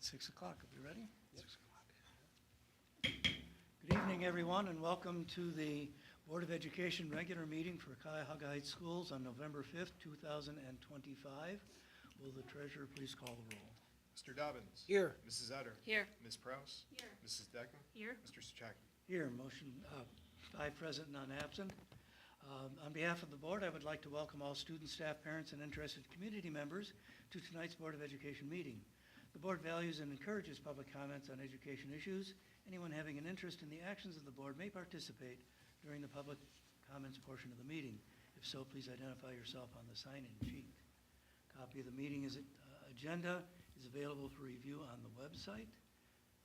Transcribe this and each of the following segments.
at 6 o'clock. Are we ready? 6 o'clock. Good evening, everyone, and welcome to the Board of Education regular meeting for Cuyahoga Heights Schools on November 5th, 2025. Will the treasurer please call the roll? Mr. Dobbins. Here. Mrs. Etter. Here. Ms. Prowse. Here. Mrs. Decker. Here. Mr. Souchaki. Here, motion 5 present, none absent. On behalf of the board, I would like to welcome all students, staff, parents, and interested community members to tonight's Board of Education meeting. The board values and encourages public comments on education issues. Anyone having an interest in the actions of the board may participate during the public comments portion of the meeting. If so, please identify yourself on the sign-in sheet. Copy of the meeting agenda is available for review on the website.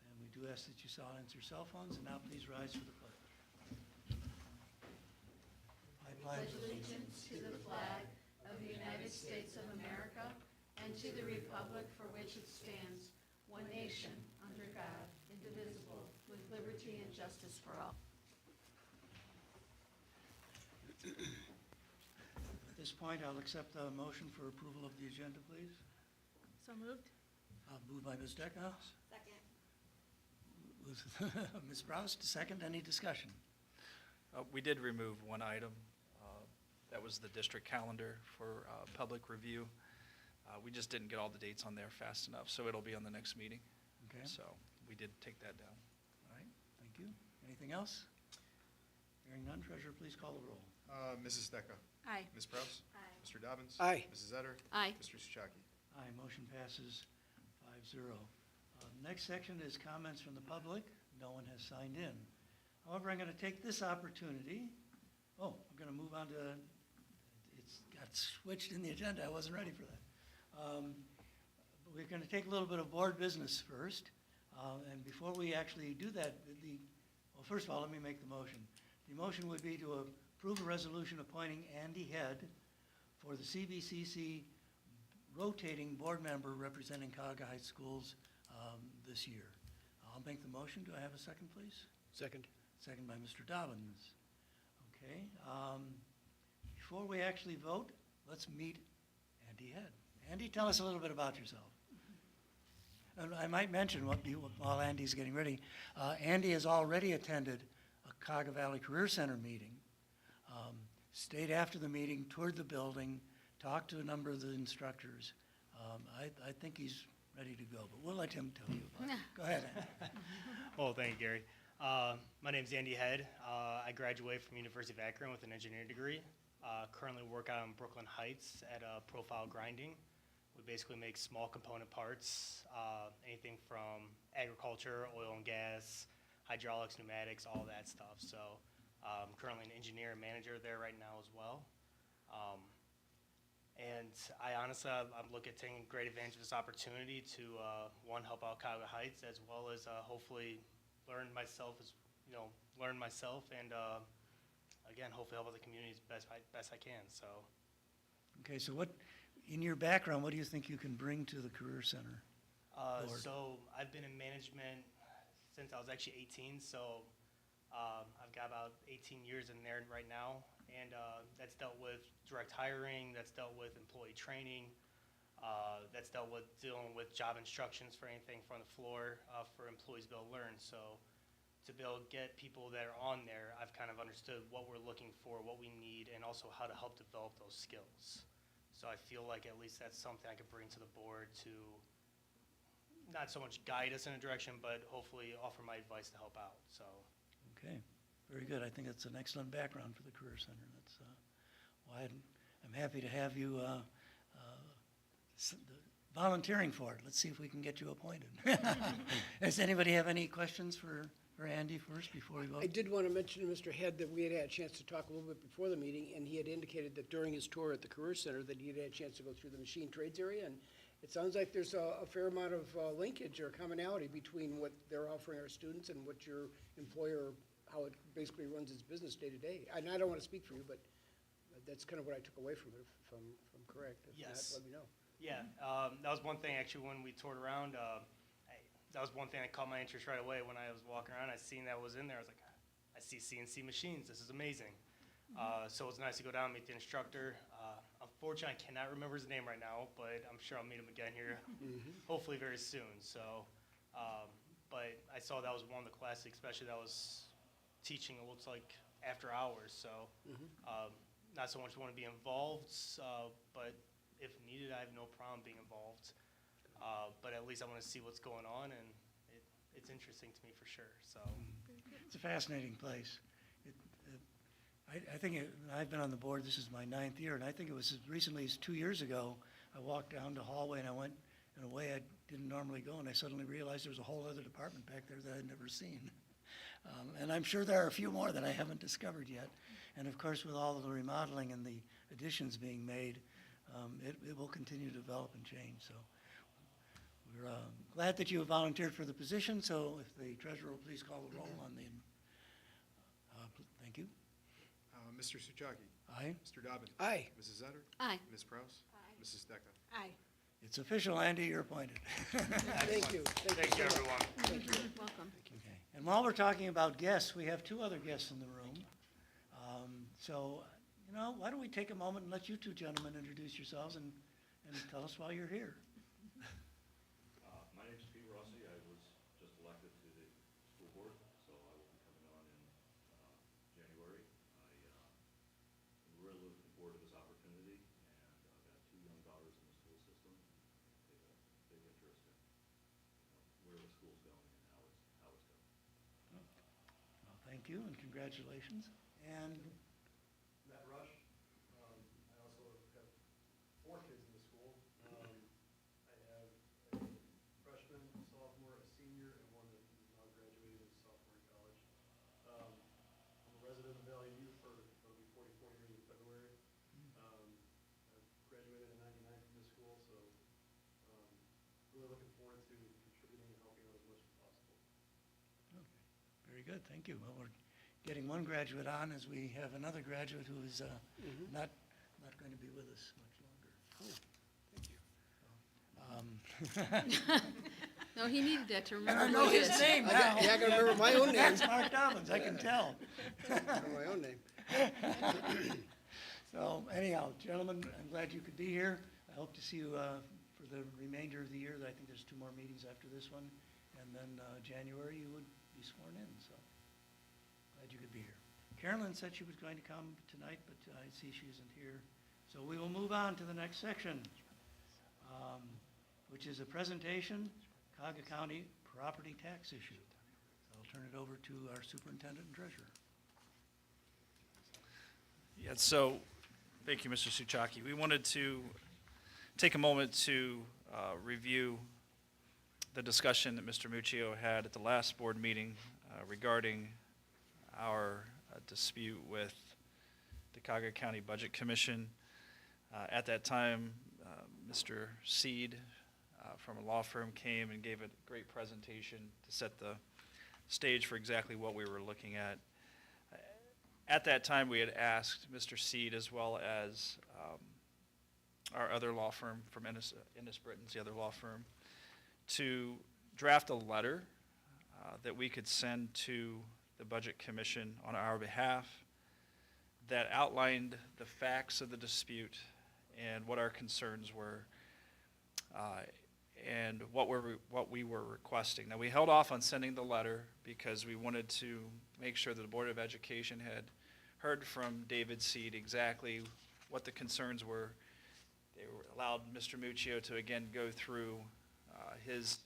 And we do ask that you silence your cell phones. And now please rise for the pledge. I Pledge allegiance to the flag of the United States of America and to the republic for which it stands, one nation, under God, indivisible, with liberty and justice for all. At this point, I'll accept the motion for approval of the agenda, please. So moved. Moved by Ms. Decker. Second. Ms. Prowse, to second. Any discussion? We did remove one item. That was the district calendar for public review. We just didn't get all the dates on there fast enough, so it'll be on the next meeting. Okay. So we did take that down. All right, thank you. Anything else? Hearing none, treasurer, please call the roll. Mrs. Decker. Aye. Ms. Prowse. Aye. Mr. Dobbins. Aye. Mrs. Etter. Aye. Mr. Souchaki. Aye, motion passes 5-0. Next section is comments from the public. No one has signed in. However, I'm going to take this opportunity. I'm going to move on to, it's got switched in the agenda. I wasn't ready for that. We're going to take a little bit of board business first. And before we actually do that, first of all, let me make the motion. The motion would be to approve a resolution appointing Andy Head for the CVCC rotating board member representing Cuyahoga Heights Schools this year. I'll make the motion. Do I have a second, please? Second. Second by Mr. Dobbins. Okay. Before we actually vote, let's meet Andy Head. Andy, tell us a little bit about yourself. And I might mention while Andy's getting ready, Andy has already attended a Cuyahoga Valley Career Center meeting, stayed after the meeting, toured the building, talked to a number of the instructors. I think he's ready to go, but we'll let him tell you about it. Go ahead, Andy. Well, thank you, Gary. My name's Andy Head. I graduated from University of Akron with an engineering degree. Currently work out in Brooklyn Heights at Profile Grinding. We basically make small component parts, anything from agriculture, oil and gas, hydraulics, pneumatics, all that stuff. So I'm currently an engineer and manager there right now as well. And I honestly, I'm looking at taking great advantage of this opportunity to, one, help out Cuyahoga Heights, as well as hopefully learn myself and again, hopefully help out the community as best I can. So. Okay, so what, in your background, what do you think you can bring to the Career Center? So I've been in management since I was actually 18, so I've got about 18 years in there right now, and that's dealt with direct hiring, that's dealt with employee training, that's dealt with dealing with job instructions for anything from the floor for employees to be able to learn. So to be able to get people that are on there, I've kind of understood what we're looking for, what we need, and also how to help develop those skills. So I feel like at least that's something I could bring to the board to not so much guide us in a direction, but hopefully offer my advice to help out. So. Okay, very good. I think that's an excellent background for the Career Center. That's why I'm happy to have you volunteering for it. Let's see if we can get you appointed. Does anybody have any questions for Andy first before we vote? I did want to mention to Mr. Head that we had a chance to talk a little bit before the meeting, and he had indicated that during his tour at the Career Center that he had a chance to go through the machine trades area, and it sounds like there's a fair amount of linkage or commonality between what they're offering our students and what your employer, how it basically runs its business day to day. And I don't want to speak for you, but that's kind of what I took away from it, if I'm correct. If Yes. not, let me know. Yeah, that was one thing actually when we toured around. That was one thing that caught my interest right away when I was walking around. I seen that was in there. I was like, I see CNC machines. This is amazing. So it was nice to go down and meet the instructor. Unfortunately, I cannot remember his name right now, but I'm sure I'll meet him again here, hopefully very soon. So, but I saw that was one of the classes, especially that was teaching, it looks like, after hours. So, not so much want to be involved, but if needed, I have no problem being involved. But at least I want to see what's going on, and it's interesting to me for sure. So, It's a fascinating place. I think, I've been on the board, this is my 9th year, and I think it was as recently as 2 years ago, I walked down the hallway and I went in a way I didn't normally go, and I suddenly realized there was a whole other department back there that I'd never seen. And I'm sure there are a few more that I haven't discovered yet. And of course, with all of the remodeling and the additions being made, it will continue to develop and change. So we're glad that you have volunteered for the position. So if the treasurer will please call the roll on the, thank you. Mr. Souchaki? Aye. Mr. Dobbins? Aye. Mrs. Zetter? Aye. Ms. Kraus? Aye. Mrs. Stecca? Aye. It's official, Andy, you're appointed. Thank you. thank you, so much. everyone. Thank you. Welcome. Okay. And while we're talking about guests, we have 2 other guests in the room. Why don't we take a moment and let you 2 gentlemen introduce yourselves and tell us why you're here. My name is Pete Rossi. I was just elected to the school board, so I will be coming on in January. I'm really looking forward to this opportunity, and I've got 2 young daughters in the school system. Take a big interest in where the school's going and how it's going. Well, thank you and congratulations. And Matt Rush. I also have 4 kids in the school. I have a freshman, sophomore, a senior, and one that is now graduating as a sophomore in college. I'm a resident of Valley View for, it'll be 44 years in February. I graduated in '99 from this school, so really looking forward to contributing and helping out as much as possible. very good, thank you. Well, we're getting one graduate on as we have another graduate who is not going to be with us much longer. No, he needed that to And remember I know who he his is. name I now. got, yeah, I can remember my own name. That's Mark Dobbins, I can tell. I know my own name. So anyhow, gentlemen, I'm glad you could be here. I hope to see you for the remainder of the year. I think there's 2 more meetings after this one. And then January, you would be sworn in, so glad you could be here. Carolyn said she was going to come tonight, but I see she isn't here. So we will move on to the next section, which is a presentation, Cuyahoga County property tax issue. I'll turn it over to our superintendent and treasurer. Yeah, so, thank you, Mr. Souchaki. We wanted to take a moment to review the discussion that Mr. Muccio had at the last board meeting regarding our dispute with the Cuyahoga County Budget Commission. At that time, Mr. Seed from a law firm came and gave a great presentation to set the stage for exactly what we were looking at. At that time, we had asked Mr. Seed as well as our other law firm from Innis Britton's, the other law firm, to draft a letter that we could send to the Budget Commission on our behalf that outlined the facts of the dispute and what our concerns were and what we were requesting. Now, we held off on sending the letter because we wanted to make sure that the Board of Education had heard from David Seed exactly what the concerns were. They allowed Mr. Muccio to again go through his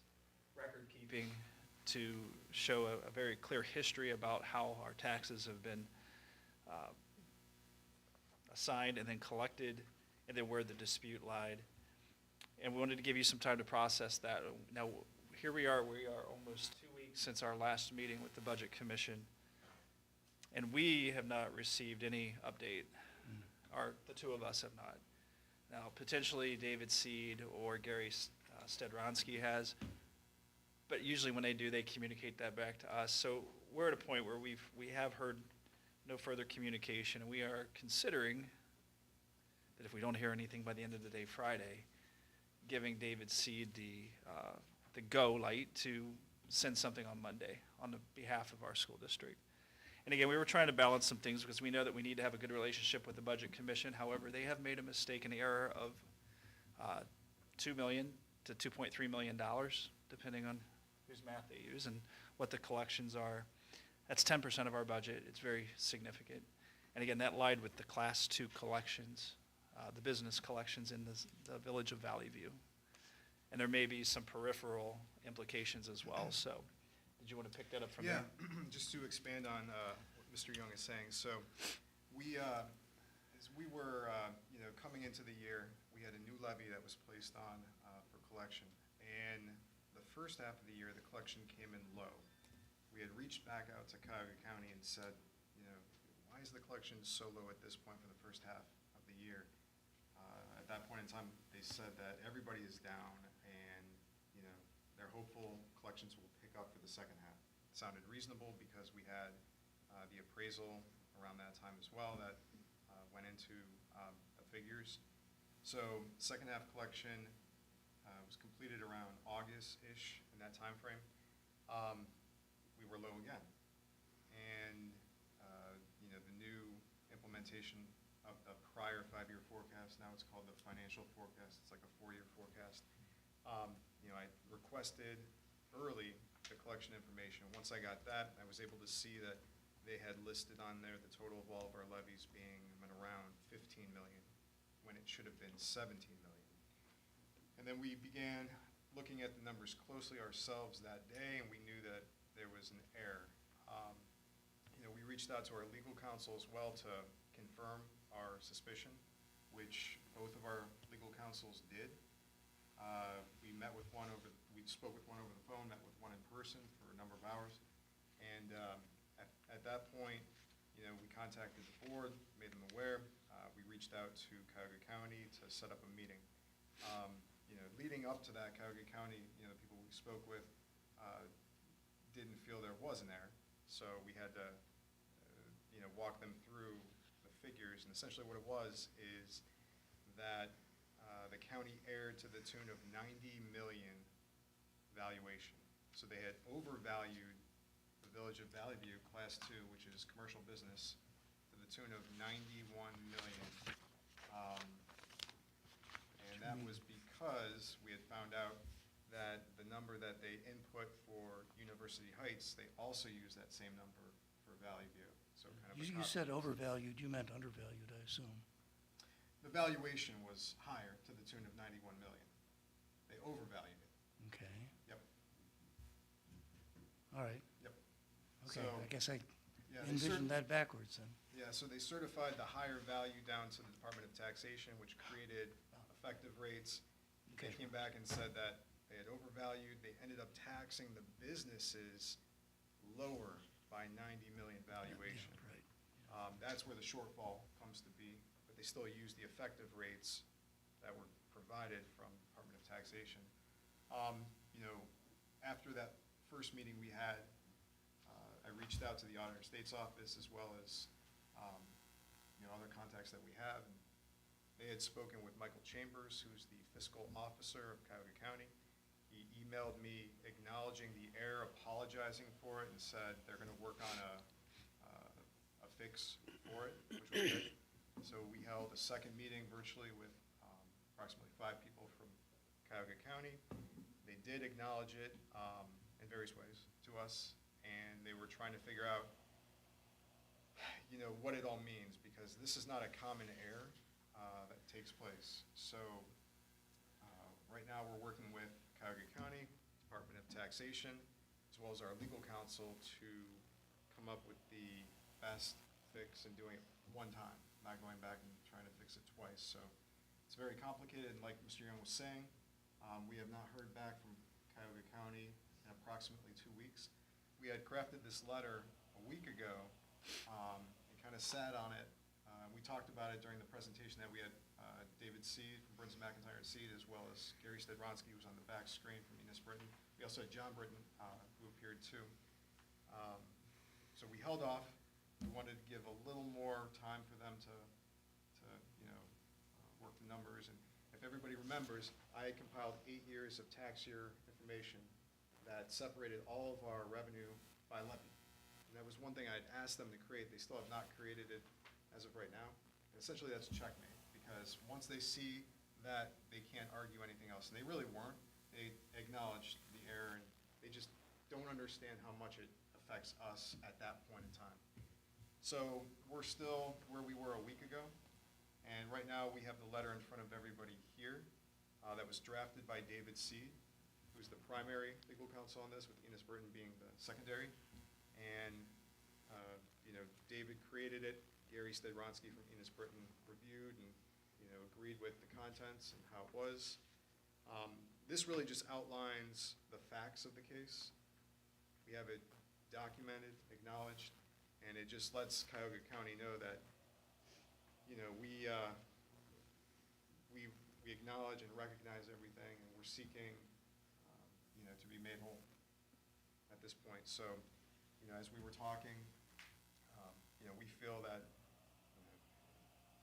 record keeping to show a very clear history about how our taxes have been assigned and then collected, and then where the dispute lied. And we wanted to give you some time to process that. Now, here we are almost 2 weeks since our last meeting with the Budget Commission, and we have not received any update. The 2 of us have not. Now, potentially David Seed or Gary Stedronsky has, but usually when they do, they communicate that back to us. So we're at a point where we have heard no further communication, and we are considering that if we don't hear anything by the end of the day Friday, giving David Seed the go light to send something on Monday on the behalf of our school district. And again, we were trying to balance some things because we know that we need to have a good relationship with the Budget Commission. However, they have made a mistake in the error of $2 million to $2.3 million, depending on whose math they use and what the collections are. That's 10% of our budget. It's very significant. And again, that lied with the Class 2 collections, the business collections in the village of Valley View. And there may be some peripheral implications as well. So did you want to pick that up from there? Yeah, just to expand on what Mr. Young is saying. So we, as we were, coming into the year, we had a new levy that was placed on for collection. And the first half of the year, the collection came in low. We had reached back out to Cuyahoga County and said, why is the collection so low at this point for the first half of the year? At that point in time, they said that everybody is down and, they're hopeful collections will pick up for the second half. It sounded reasonable because we had the appraisal around that time as well that went into the figures. So second half collection was completed around August-ish in that time frame. We were low again. And, the new implementation of the prior 5-year forecast, now it's called the financial forecast. It's like a 4-year forecast. I requested early the collection information. Once I got that, I was able to see that they had listed on there the total of all of our levies being around 15 million, when it should have been 17 million. And then we began looking at the numbers closely ourselves that day, and we knew that there was an error. We reached out to our legal counsel as well to confirm our suspicion, which both of our legal counsels did. We spoke with one over the phone, met with one in person for a number of hours, and at that point, we contacted the board, made them aware. We reached out to Cuyahoga County to set up a meeting. Leading up to that, Cuyahoga County, the people we spoke with didn't feel there was an error, so we had to, walk them through the figures. And essentially what it was is that the county erred to the tune of 90 million valuation. So they had overvalued the village of Valley View, Class 2, which is commercial business, to the tune of 91 million. And that was because we had found out that the number that they input for University Heights, they also use that same number for Valley View. So kind of a You said overvalued, you meant undervalued, I assume. The valuation was higher to the tune of 91 million. They overvalued it. Okay, Yep. all right. Yep. Okay, So, I guess I yeah, envisioned that backwards then. Yeah, so they certified the higher value down to the Department of Taxation, which created effective rates. They Okay. came back and said that they had overvalued. They ended up taxing the businesses lower by 90 million valuation. Yeah, right. That's where the shortfall comes to be, but they still use the effective rates that were provided from Department of Taxation. After that first meeting we had, I reached out to the Auditor of State's office as well as, other contacts that we have. And they had spoken with Michael Chambers, who's the fiscal officer of Cuyahoga County. He emailed me acknowledging the error, apologizing for it, and said they're going to work on a fix for it, which was good. So we held a second meeting virtually with approximately 5 people from Cuyahoga County. They did acknowledge it in various ways to us, and they were trying to figure out, what it all means, because this is not a common error that takes place. So right now, we're working with Cuyahoga County, Department of Taxation, as well as our legal counsel to come up with the best fix and doing it one time, not going back and trying to fix it twice. So it's very complicated, and like Mr. Young was saying, we have not heard back from Cuyahoga County in approximately 2 weeks. We had crafted this letter a week ago and kind of sat on it. We talked about it during the presentation that we had David Seed from Burns & McIntyre Seed, as well as Gary Stedronsky, who was on the back screen from Enos Britton. We also had John Britton, who appeared too. So we held off. We wanted to give a little more time for them to work the numbers. And if everybody remembers, I compiled 8 years of tax year information that separated all of our revenue by levy. And that was one thing I'd asked them to create. They still have not created it as of right now. And essentially, that's checkmate, because once they see that, they can't argue anything else. And they really weren't. They acknowledged the error, and they just don't understand how much it affects us at that point in time. So we're still where we were a week ago, and right now we have the letter in front of everybody here that was drafted by David Seed, who's the primary legal counsel on this, with Enos Burton being the secondary. And, David created it. Gary Stedronsky from Enos Burton reviewed and, agreed with the contents and how it was. This really just outlines the facts of the case. We have it documented, acknowledged, and it just lets Cuyahoga County know that, we acknowledge and recognize everything, and we're seeking, to be made whole at this point. So, as we were talking, we feel that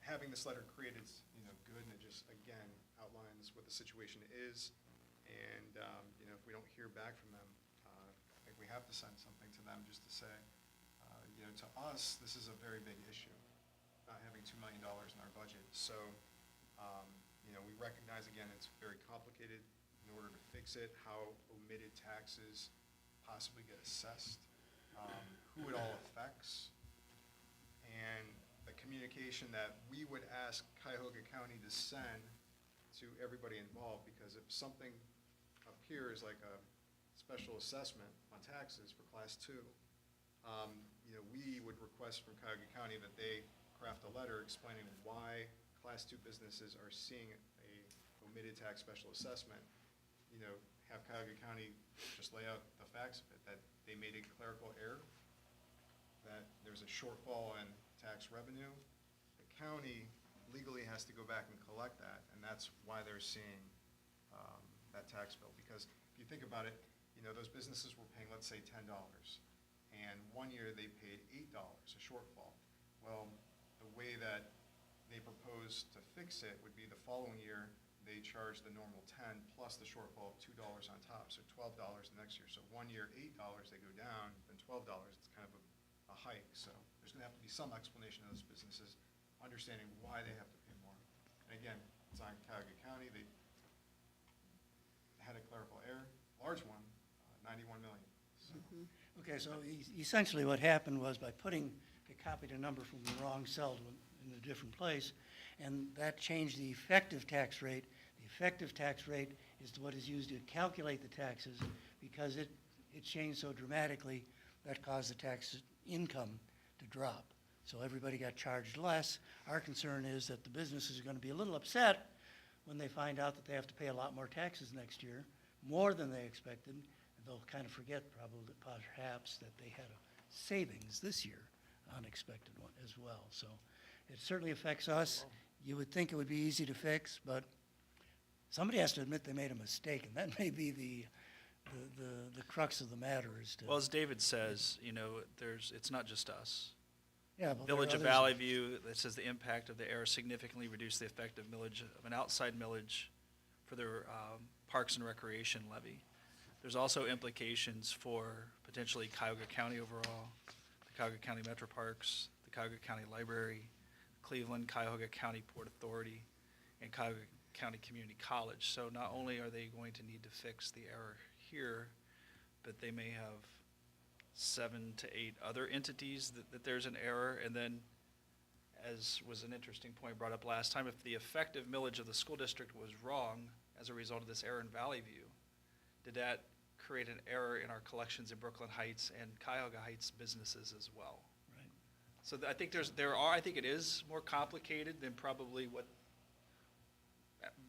having this letter created is, good, and it just, again, outlines what the situation is. And, if we don't hear back from them, I think we have to send something to them just to say, to us, this is a very big issue, not having $2 million in our budget. So, we recognize, again, it's very complicated in order to fix it, how omitted taxes possibly get assessed, who it all affects, and the communication that we would ask Cuyahoga County to send to everybody involved, because if something appears like a special assessment on taxes for Class 2, we would request from Cuyahoga County that they craft a letter explaining why Class 2 businesses are seeing a omitted tax special assessment. Have Cuyahoga County just lay out the facts of it, that they made a clerical error, that there's a shortfall in tax revenue. The county legally has to go back and collect that, and that's why they're seeing that tax bill. Because if you think about it, those businesses were paying, let's say, $10, and one year they paid $8, a shortfall. Well, the way that they proposed to fix it would be the following year, they charge the normal 10 plus the shortfall of $2 on top, so $12 the next year. So one year, $8, they go down, then $12, it's kind of a hike. So there's gonna have to be some explanation of those businesses, understanding why they have to pay more. And again, it's on Cuyahoga County. They had a clerical error, large one, 91 million. So. Okay, so essentially what happened was, by they copied a number from the wrong cell in a different place, and that changed the effective tax rate. The effective tax rate is what is used to calculate the taxes. Because it changed so dramatically, that caused the tax income to drop. So everybody got charged less. Our concern is that the businesses are going to be a little upset when they find out that they have to pay a lot more taxes next year, more than they expected. And they'll kind of forget probably, perhaps, that they had a savings this year, unexpected one as well. So it certainly affects us. You would think it would be easy to fix, but somebody has to admit they made a mistake, and that may be the crux of the matter. Is to, Well, as David says, it's not just us. yeah, but there are Village of others- Valley View, that says the impact of the error significantly reduced the effective millage of an outside millage for their Parks and Recreation levy. There's also implications for potentially Cuyahoga County overall, the Cuyahoga County Metro Parks, the Cuyahoga County Library, Cleveland, Cuyahoga County Port Authority, and Cuyahoga County Community College. So not only are they going to need to fix the error here, but they may have 7 to 8 other entities that there's an error. And then, as was an interesting point brought up last time, if the effective millage of the school district was wrong as a result of this error in Valley View, did that create an error in our collections in Brooklyn Heights and Cuyahoga Heights businesses as well? Right. So I think I think it is more complicated than probably what,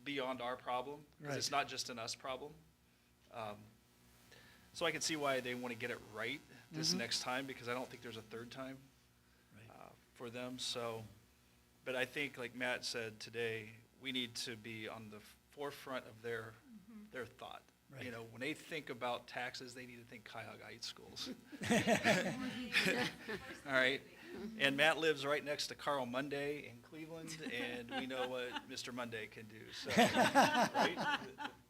beyond our problem, because it's Right. not just an us problem. So I can see why they want to get it right this next time, because I don't think there's a third time Right. for them. So, but I think, like Matt said today, we need to be on the forefront of their thought. Right. When they think about taxes, they need to think Cuyahoga Heights schools. All right. And Matt lives right next to Carl Monday in Cleveland, and we know what Mr. Monday can do. So, right?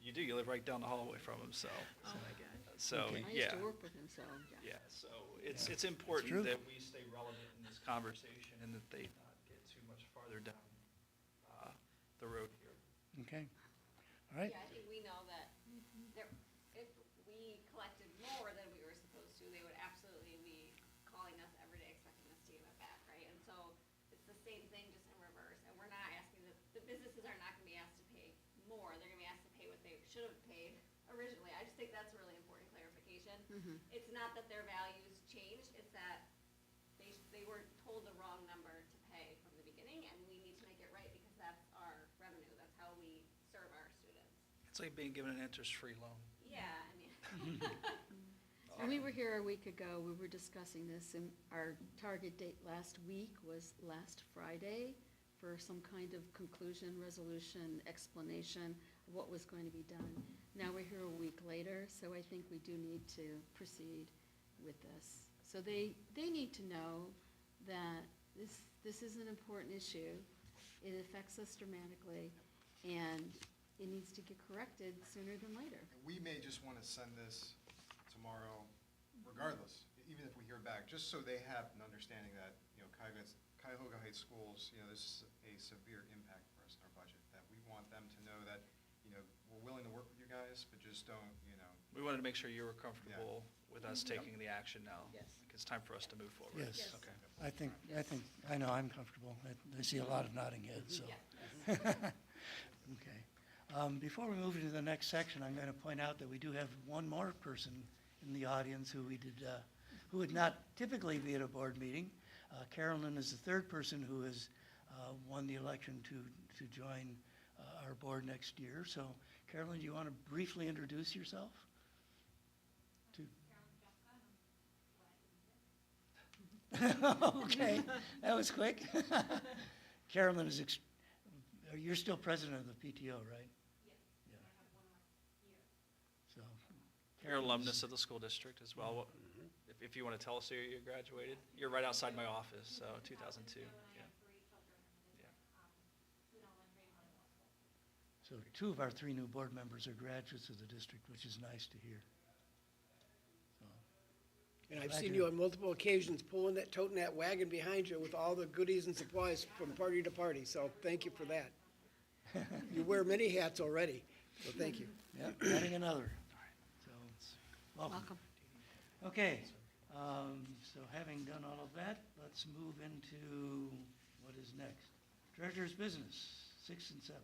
You do. You live right down the hallway from him. So, Oh, my God. So, Okay. I yeah. used to work with him, so, yeah. Yeah, so it's true. important that we stay relevant in this conversation and that they not get too much farther down the road here. Okay, all right. Yeah, I think we know that there, if we collected more than we were supposed to, they would absolutely be calling us every day expecting us to give it back, right? And so it's the same thing, just in reverse, and we're not asking, the businesses are not gonna be asked to pay more, they're gonna be asked to pay what they should have paid originally. I just think that's a really important clarification. It's not that their values changed, it's that they were told the wrong number to pay from the beginning, and we need to make it right because that's our revenue, that's how we serve our students. It's like being given an interest-free loan. Yeah, I mean. When we were here a week ago, we were discussing this, and our target date last week was last Friday for some kind of conclusion, resolution, explanation of what was going to be done. Now we're here a week later, so I think we do need to proceed with this. So they need to know that this is an important issue. It affects us dramatically, and it needs to get corrected sooner than later. And we may just want to send this tomorrow regardless, even if we hear back, just so they have an understanding that, Cuyahoga Heights Schools, this is a severe impact for us in our budget, that we want them to know that, we're willing to work with you guys, but just don't, We wanted to make sure you were comfortable with us taking the action now. Yes. It's time for us to move forward. Yes. Yes. Okay. I know I'm comfortable. I see a lot of nodding heads, so. Okay. Before we move into the next section, I'm going to point out that we do have one more person in the audience who who would not typically be at a board meeting. Carolyn is the third person who has won the election to join our board next year. So Carolyn, do you want to briefly introduce yourself? Okay, that was quick. Carolyn is, you're still president of the PTO, right? Yes. So. You're alumnus of the school district as well. If you want to tell us who you graduated, you're right outside my office, so 2002. Yeah. So 2 of our 3 new board members are graduates of the district, which is nice to hear. So, And I've Glad seen you- you on multiple occasions toting that wagon behind you with all the goodies and supplies from party to party, so thank you for that. You wear many hats already, so thank you. yeah, adding another. So, welcome. Okay, so having done all of that, let's move into what is next. Treasurer's business, 6 and 7.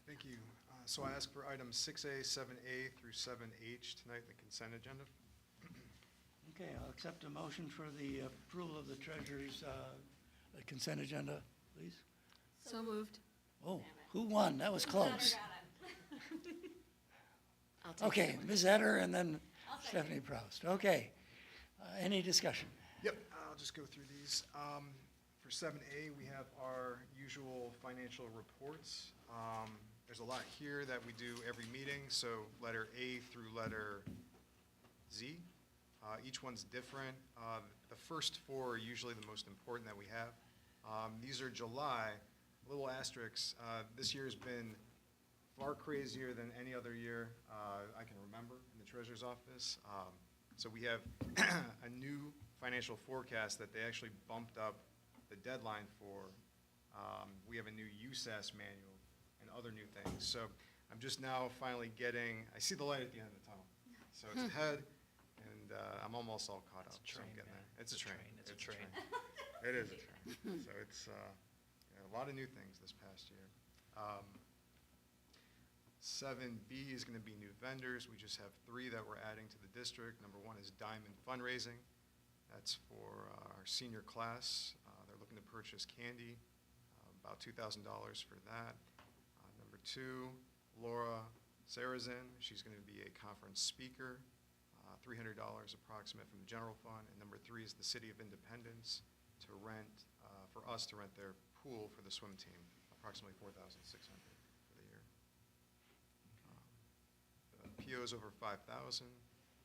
Thank you. So I ask for items 6A, 7A through 7H tonight in the consent agenda. Okay, I'll accept a motion for the approval of the treasurer's consent agenda, please. So moved. Oh, who won? That was close. Got it. I'll take Okay, that one. Ms. Etter and then I'll second. Stephanie Proust. Okay. Any discussion? Yep, I'll just go through these. For 7A, we have our usual financial reports. There's a lot here that we do every meeting, so letter A through letter Z. Each one's different. The first 4 are usually the most important that we have. These are July, little asterisks. This year's been far crazier than any other year I can remember in the treasurer's office. So we have a new financial forecast that they actually bumped up the deadline for. We have a new USAS manual and other new things. So I'm just now finally I see the light at the end of the tunnel. So it's ahead, and I'm almost all caught up. So I'm getting there. It's a train. It's a train. It is a train. So it's a lot of new things this past year. 7B is going to be new vendors. We just have 3 that we're adding to the district. Number 1 is Diamond Fundraising. That's for our senior class. They're looking to purchase candy, about $2,000 for that. Number 2, Laura Sarazin. She's going to be a conference speaker, $300 approximate from the general fund. And number 3 is the City of Independence for us to rent their pool for the swim team, approximately $4,600 for the year. POs over 5,000,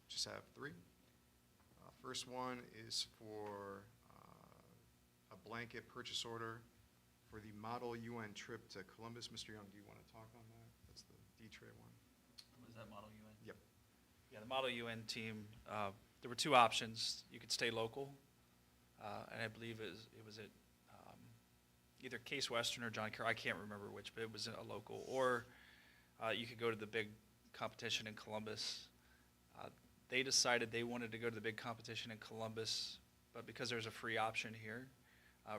just have 3. First one is for a blanket purchase order for the Model UN trip to Columbus. Mr. Young, do you want to talk on that? That's the D-Tray one. Was that Model UN? Yep. Model UN team, there were two options. You could stay local, and I believe it was at either Case Western or John Carroll, I can't remember which, but it was a local. Or you could go to the big competition in Columbus. They decided they wanted to go to the big competition in Columbus, but because there's a free option here,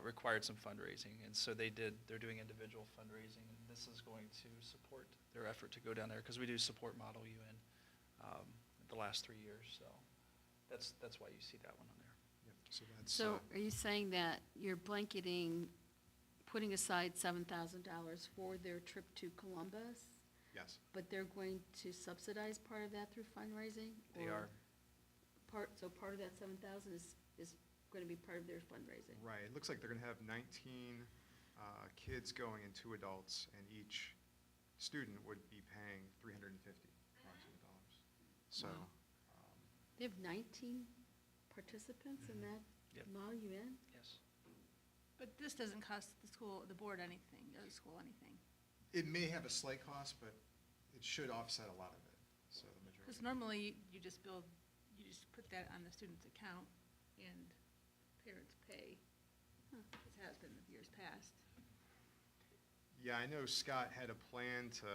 required some fundraising. And so they're doing individual fundraising, and this is going to support their effort to go down there, because we do support Model UN the last 3 years, so that's why you see that one on there. Yep, so that's, So are you saying that you're blanketing, putting aside $7,000 for their trip to Columbus, yes, but they're going to subsidize part of that through fundraising? They or are. So part of that 7,000 is going to be part of their fundraising? right. It looks like they're going to have 19 kids going and 2 adults, and each student would be paying $350 approximately dollars. So, Wow. They have 19 participants in that Yep. Model UN? Yes. But this doesn't cost the board anything, or the school anything. it may have a slight cost, but it should offset a lot of it, so the majority. Because normally, you just put that on the student's account, and parents pay, as has been in years past. Yeah, I know Scott had a plan to,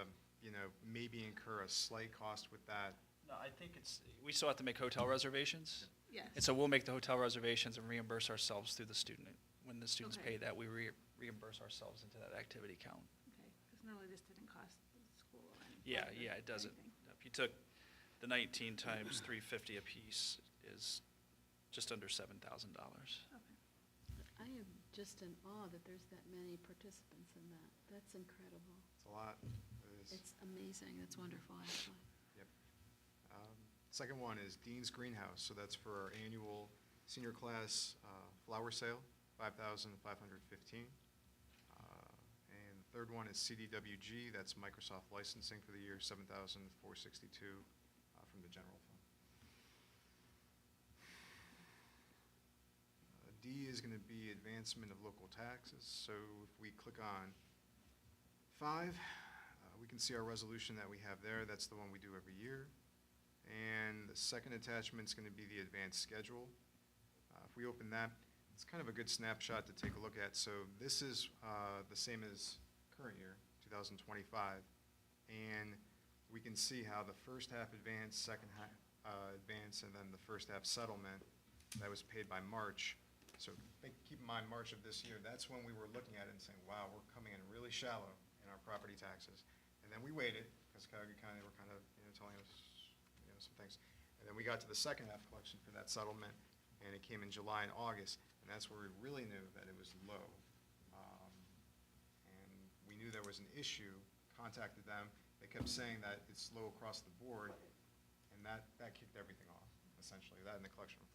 maybe incur a slight cost with that. No, I think we still have to make hotel reservations. Yes. And so we'll make the hotel reservations and reimburse ourselves through the student. When the students Okay. pay that, we reimburse ourselves into that activity count. Okay, because normally this didn't cost the school anything. Yeah, it doesn't. If you took the 19 times 350 apiece is just under $7,000. I am just in awe that there's that many participants in that. That's incredible. It's a lot. It is. It's amazing. It's wonderful, actually. Yep. Second one is Dean's Greenhouse, so that's for our annual senior class flower sale, $5,515. And the third one is CDWG, that's Microsoft licensing for the year, $7,462 from the general fund. D is going to be advancement of local taxes, so if we click on 5, we can see our resolution that we have there. That's the one we do every year. And the second attachment is going to be the advanced schedule. If we open that, it's kind of a good snapshot to take a look at. So this is the same as current year, 2025. And we can see how the first half advance, second half advance, and then the first half settlement that was paid by March. So keep in mind, March of this year, that's when we were looking at it and saying, wow, we're coming in really shallow in our property taxes. And then we waited, because Cuyahoga County were kind of telling us some things. And then we got to the second half collection for that settlement, and it came in July and August, and that's where we really knew that it was low. And we knew there was an issue, contacted them. They kept saying that it's low across the board, and that kicked everything off, essentially, that and the collection report.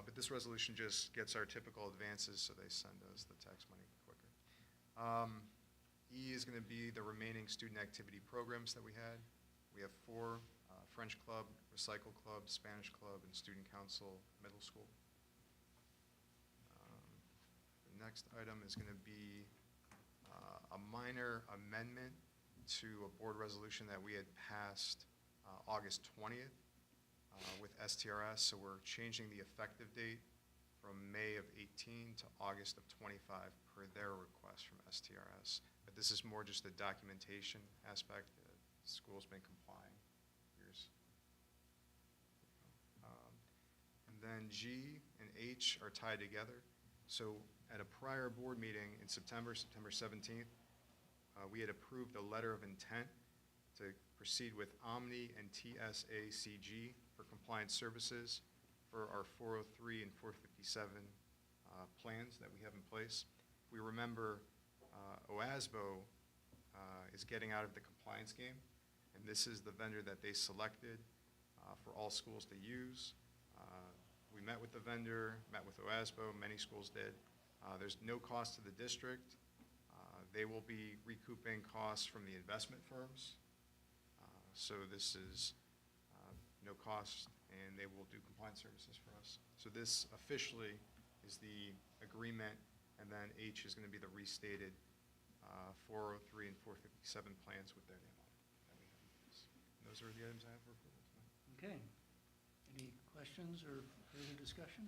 But this resolution just gets our typical advances, so they send us the tax money quicker. E is going to be the remaining student activity programs that we had. We have 4, French Club, Recycle Club, Spanish Club, and Student Council Middle School. The next item is going to be a minor amendment to a board resolution that we had passed August 20th. With STRS, so we're changing the effective date from May of 18 to August of 25 per their request from STRS. But this is more just the documentation aspect. The school's been complying years. And then G and H are tied together. So at a prior board meeting in September 17th, we had approved a letter of intent to proceed with Omni and TSACG for compliance services for our 403 and 457 plans that we have in place. We remember OASBO is getting out of the compliance game, and this is the vendor that they selected for all schools to use. We met with the vendor, met with OASBO, many schools did. There's no cost to the district. They will be recouping costs from the investment firms. So this is no cost, and they will do compliance services for us. So this officially is the agreement, and then H is going to be the restated 403 and 457 plans with their name on it that we have in place. And those are the items I have for approval tonight. Okay. Any questions or further discussion?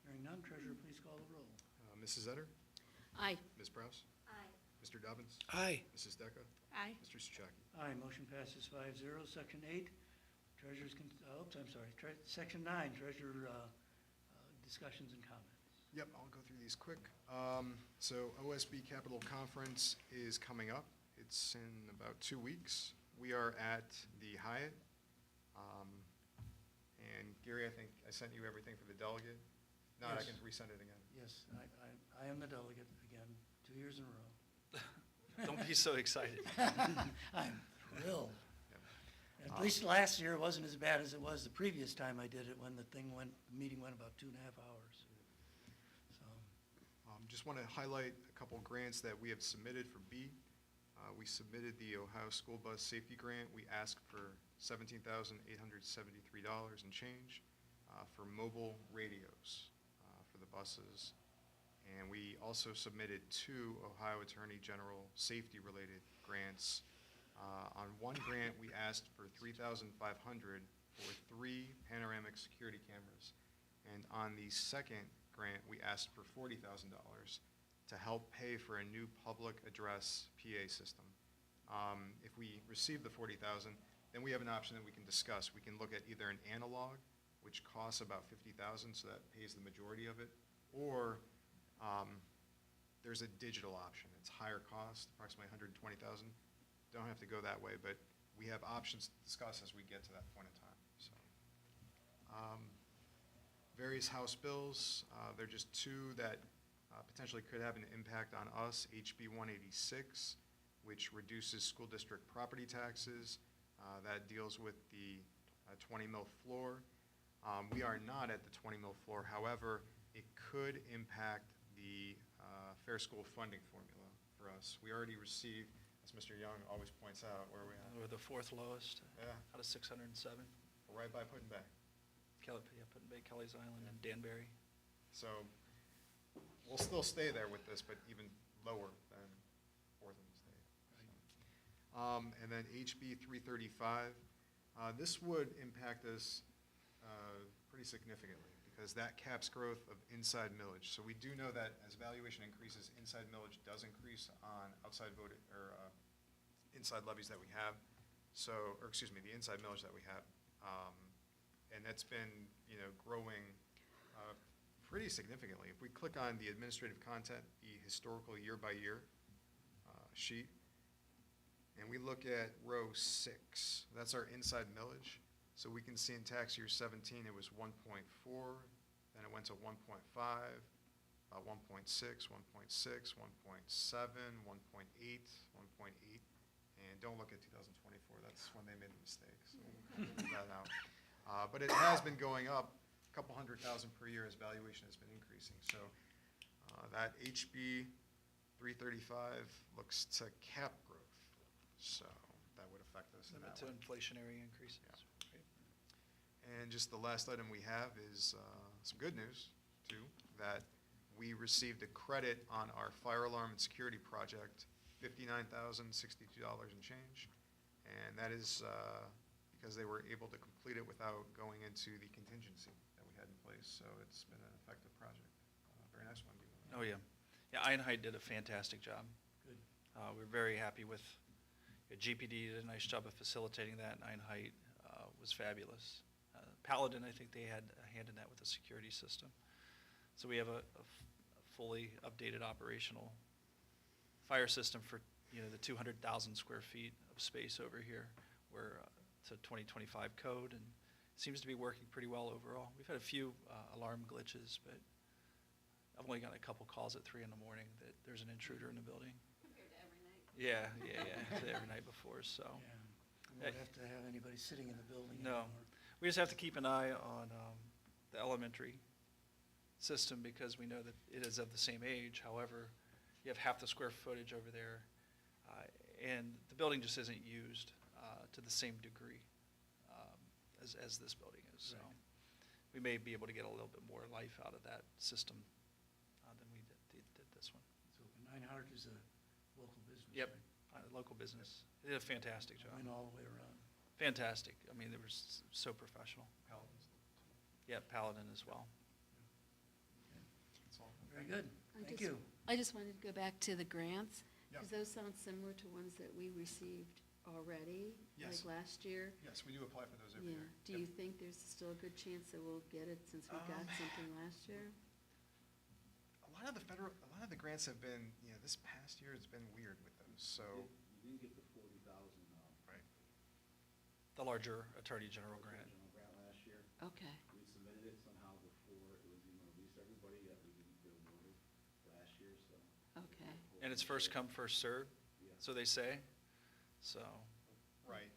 Hearing none, treasurer, please call the roll. Mrs. Etter? Aye. Ms. Prowse? Aye. Mr. Dobbins? Aye. Mrs. Decker? Aye. Mr. Souchaki? Aye, motion passes 5-0. Section 8, treasurer's, I'm sorry, Section 9, treasurer discussions and comments. Yep, I'll go through these quick. So OSB Capital Conference is coming up. It's in about 2 weeks. We are at the Hyatt. And Gary, I think I sent you everything for the delegate. If not, I Yes. can resend it again. Yes, I am the delegate again, 2 years in a row. Don't be so excited. I'm thrilled. Yep. At least last year, it wasn't as bad as it was the previous time I did it, when the meeting went about 2.5 hours. So, Just want to highlight a couple grants that we have submitted for B. We submitted the Ohio School Bus Safety Grant. We asked for $17,873 and change for mobile radios for the buses. And we also submitted 2 Ohio Attorney General safety-related grants. On one grant, we asked for $3,500 for 3 panoramic security cameras. And on the second grant, we asked for $40,000 to help pay for a new public address PA system. If we receive the $40,000, then we have an option that we can discuss. We can look at either an analog, which costs about $50,000, so that pays the majority of it, or there's a digital option. It's higher cost, approximately $120,000. Don't have to go that way, but we have options to discuss as we get to that point in time. So, various House bills, they're just 2 that potentially could have an impact on us. HB 186, which reduces school district property taxes. That deals with the 20 mil floor. We are not at the 20 mil floor. However, it could impact the fair school funding formula for us. We already received, as Mr. Young always points out, where we We're the 4th lowest Yeah, out of 607. we're right by Put-in-Bay. Put-in-Bay, Kelly's Island, and Danbury. So we'll still stay there with this, but even lower than Fourth and State. And then HB 335, this would impact us pretty significantly because that caps growth of inside millage. So we do know that as valuation increases, inside millage does increase on outside voted or inside levies that we have. So, or excuse me, the inside millage that we have, and that's been growing pretty significantly. If we click on the administrative content, the historical year-by-year sheet, and we look at row 6, that's our inside millage. So we can see in tax year 17, it was 1.4, then it went to 1.5, 1.6, 1.6, 1.7, 1.8, 1.8, and don't look at 2024, that's when they made the mistake, so we'll leave that out. But it has been going up a couple $100,000 per year as valuation has been increasing. So that HB 335 looks to cap growth, so that would affect us in Limit that to way. inflationary increases. Yeah. And just the last item we have is some good news, too, that we received a credit on our fire alarm and security project, $59,062 and change. And that is because they were able to complete it without going into the contingency that we had in place. So it's been an effective project. Very nice one. Oh, yeah. Yeah, Einheit did a fantastic job. good. We're very happy with, GPD did a nice job of facilitating that, and Einheit was fabulous. Paladin, I think they had a hand in that with the security system. So we have a fully updated operational fire system for, the 200,000 square feet of space over here. We're to 2025 code, and it seems to be working pretty well overall. We've had a few alarm glitches, but I've only gotten a couple calls at 3 in the morning that there's an intruder in the building. Compared to every night. Yeah, to every night before, so. Yeah. We won't have to have anybody sitting in the building No. anymore. We just have to keep an eye on the elementary system because we know that it is of the same age. However, you have half the square footage over there, and the building just isn't used to the same degree as this building is. So Right. we may be able to get a little bit more life out of that system than we did this one. So Neinhardt is a local business, Yep. right? Local business. They did a fantastic job. Went all the way around. fantastic. I mean, they were so professional. Paladins. Yeah, Paladin as well. That's all. Very good. I Thank just- you. I just wanted to go back to the grants, Yeah. because those sound similar to ones that we received already, Yes. like last year. Yes, we do apply for those every Yeah. year. Do Yep. you think there's still a good chance that we'll get it since we got something last year? A lot of the grants have been, this past year it's been weird with those, so, You didn't get the 40,000, right. The larger Attorney General grant. original grant last year. Okay, We submitted it somehow before it was even released to everybody, yet we didn't get awarded last year, so. okay. And it's first come, first served, Yeah. so they say. So, Right.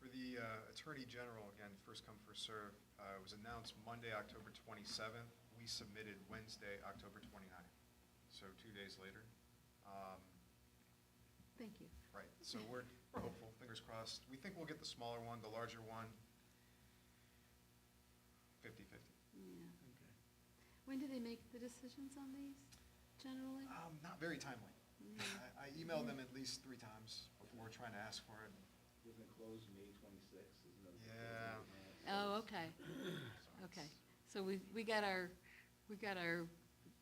For the Attorney General, again, first come, first serve, it was announced Monday, October 27th. We submitted Wednesday, October 29th, so 2 days later. Thank you. Right, so we're hopeful, fingers crossed. We think we'll get the smaller one, the larger one, 50/50. Yeah. Okay. When do they make the decisions on these, generally? Not very timely. Yeah. I emailed them at least 3 times before trying to ask for it. Wasn't it closed May 26th, isn't it? Yeah. Oh, okay, So okay. it's- So we got our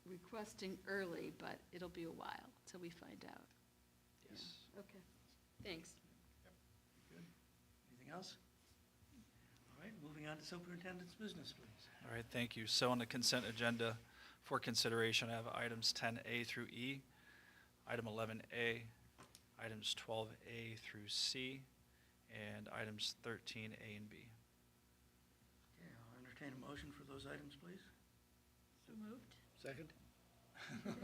requesting early, but it'll be a while till we find out. yes. Okay, thanks. Good. Anything else? All right, moving on to superintendent's business, please. All right, thank you. So on the consent agenda for consideration, I have items 10A through E, item 11A, items 12A through C, and items 13A and B. Okay, I'll entertain a motion for those items, please. So moved? Second?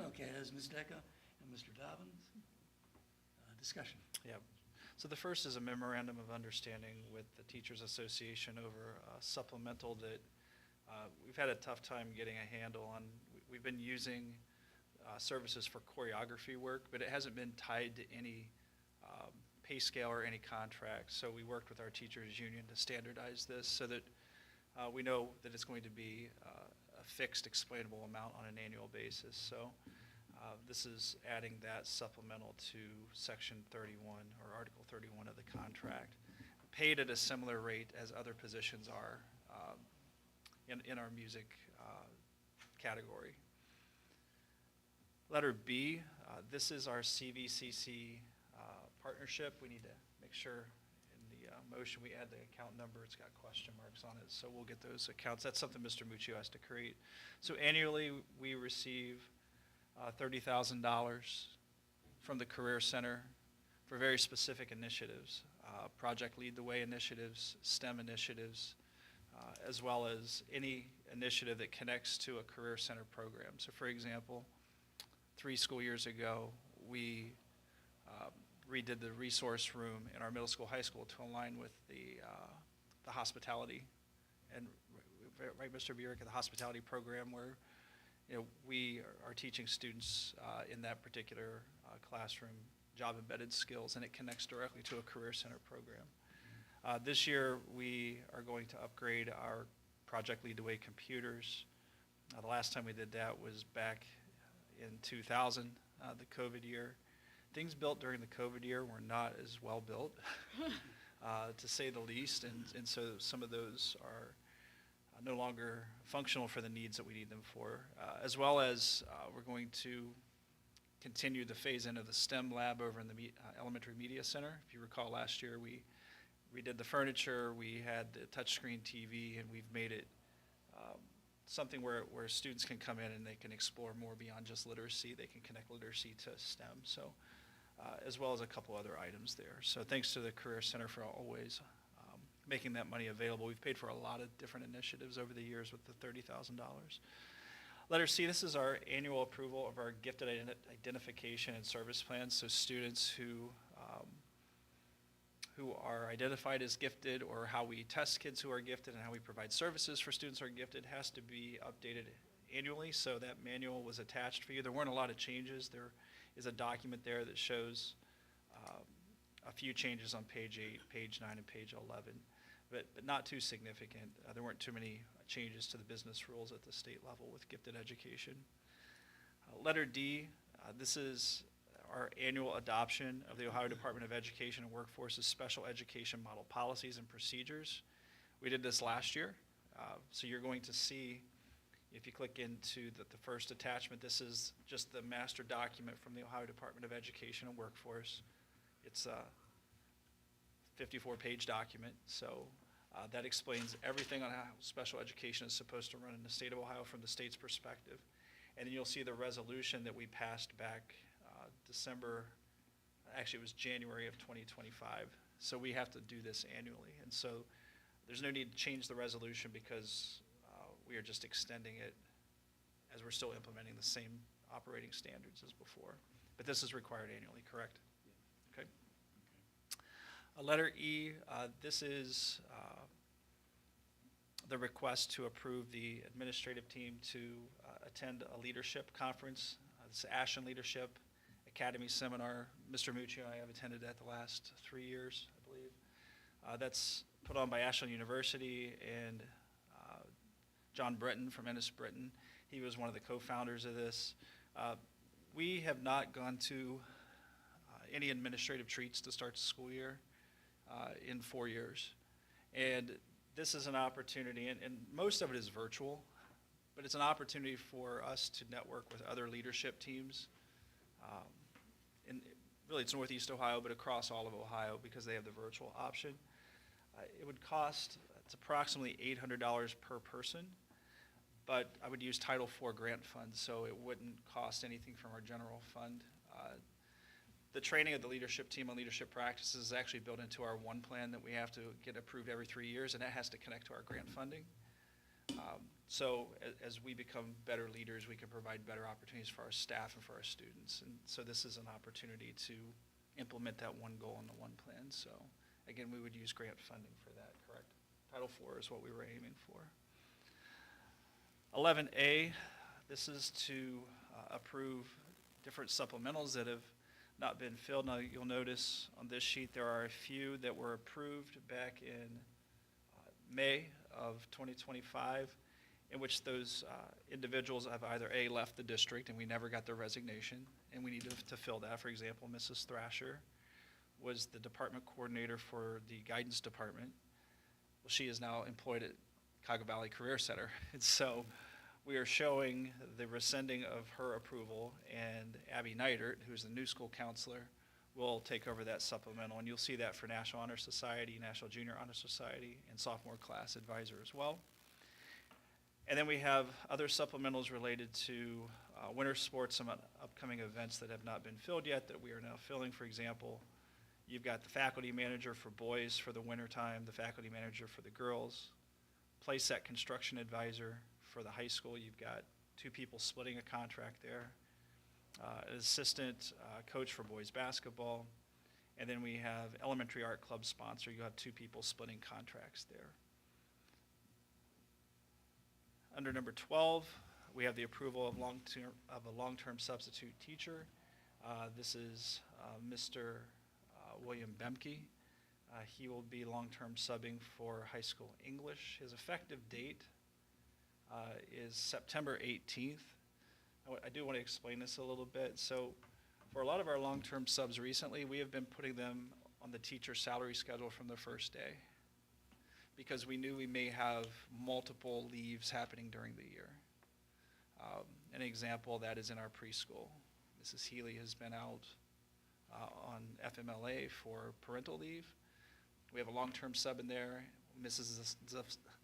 Okay, that's Ms. Decker and Mr. Dobbins. Discussion. Yeah. So the first is a memorandum of understanding with the Teachers Association over a supplemental that we've had a tough time getting a handle on. We've been using services for choreography work, but it hasn't been tied to any pay scale or any contract. So we worked with our teachers union to standardize this so that we know that it's going to be a fixed explainable amount on an annual basis. So this is adding that supplemental to Section 31 or Article 31 of the contract, paid at a similar rate as other positions are in our music category. Letter B, this is our CVCC partnership. We need to make sure in the motion we add the account number. It's got question marks on it, so we'll get those accounts. That's something Mr. Muccio has to create. So annually, we receive $30,000 from the Career Center for very specific initiatives, Project Lead the Way initiatives, STEM initiatives, as well as any initiative that connects to a Career Center program. So for example, 3 school years ago, we redid the resource room in our middle school, high school to align with the hospitality. And, right, Mr. Burek, the hospitality program where we are teaching students in that particular classroom job-embedded skills, and it connects directly to a Career Center program. This year, we are going to upgrade our Project Lead the Way computers. The last time we did that was back in 2000, the COVID year. Things built during the COVID year were not as well built, to say the least, and so some of those are no longer functional for the needs that we need them for, as well as we're going to continue the phase-in of the STEM lab over in the Elementary Media Center. If you recall, last year we redid the furniture, we had the touchscreen TV, and we've made it something where students can come in and they can explore more beyond just literacy. They can connect literacy to STEM, so as well as a couple other items there. So thanks to the Career Center for always making that money available. We've paid for a lot of different initiatives over the years with the $30,000. Letter C, this is our annual approval of our gifted identification and service plans. So students who are identified as gifted, or how we test kids who are gifted and how we provide services for students who are gifted, has to be updated annually. So that manual was attached for you. There weren't a lot of changes. There is a document there that shows a few changes on page 8, page 9, and page 11, but not too significant. There weren't too many changes to the business rules at the state level with gifted education. Letter D, this is our annual adoption of the Ohio Department of Education and Workforce's special education model policies and procedures. We did this last year, so you're going to see, if you click into the first attachment, this is just the master document from the Ohio Department of Education and Workforce. It's a 54-page document, so that explains everything on how special education is supposed to run in the state of Ohio from the state's perspective. And then you'll see the resolution that we passed back actually it was January of 2025. So we have to do this annually. And so there's no need to change the resolution because we are just extending it as we're still implementing the same operating standards as before. But this is required annually, correct? Okay. Letter E, this is the request to approve the administrative team to attend a leadership conference. This is Ashland Leadership Academy Seminar. Mr. Muccio and I have attended that the last 3 years, I believe. That's put on by Ashland University and John Britton from Ennis Britton. He was one of the co-founders of this. We have not gone to any administrative treats to start the school year in 4 years. And this is an opportunity, and most of it is virtual, but it's an opportunity for us to network with other leadership teams. And really, it's Northeast Ohio, but across all of Ohio because they have the virtual option. It would cost, it's approximately $800 per person, but I would use Title IV grant funds, so it wouldn't cost anything from our general fund. The training of the leadership team on leadership practices is actually built into our one plan that we have to get approved every 3 years, and that has to connect to our grant funding. So as we become better leaders, we can provide better opportunities for our staff and for our students. And so this is an opportunity to implement that one goal in the one plan. So again, we would use grant funding for that, correct? Title IV is what we were aiming for. 11A, this is to approve different supplementals that have not been filled. Now you'll notice on this sheet there are a few that were approved back in May of 2025, in which those individuals have either A, left the district and we never got their resignation, and we need to fill that. For example, Mrs. Thrasher was the department coordinator for the guidance department. Well, she is now employed at Cuyahoga Valley Career Center. And so we are showing the rescinding of her approval, and Abby Neidert, who's the new school counselor, will take over that supplemental. And you'll see that for National Honor Society, National Junior Honor Society, and sophomore class advisor as well. And then we have other supplementals related to winter sports, some upcoming events that have not been filled yet that we are now filling. For example, you've got the faculty manager for boys for the winter time, the faculty manager for the girls, playset construction advisor for the high school. You've got 2 people splitting a contract there, an assistant coach for boys basketball, and then we have elementary art club sponsor. You have 2 people splitting contracts there. Under number 12, we have the approval of a long-term substitute teacher. This is Mr. William Bemke. He will be long-term subbing for high school English. His effective date is September 18th. I do want to explain this a little bit. So for a lot of our long-term subs recently, we have been putting them on the teacher salary schedule from the first day, because we knew we may have multiple leaves happening during the year. An example of that is in our preschool. Mrs. Healy has been out on FMLA for parental leave. We have a long-term sub in there. Mrs.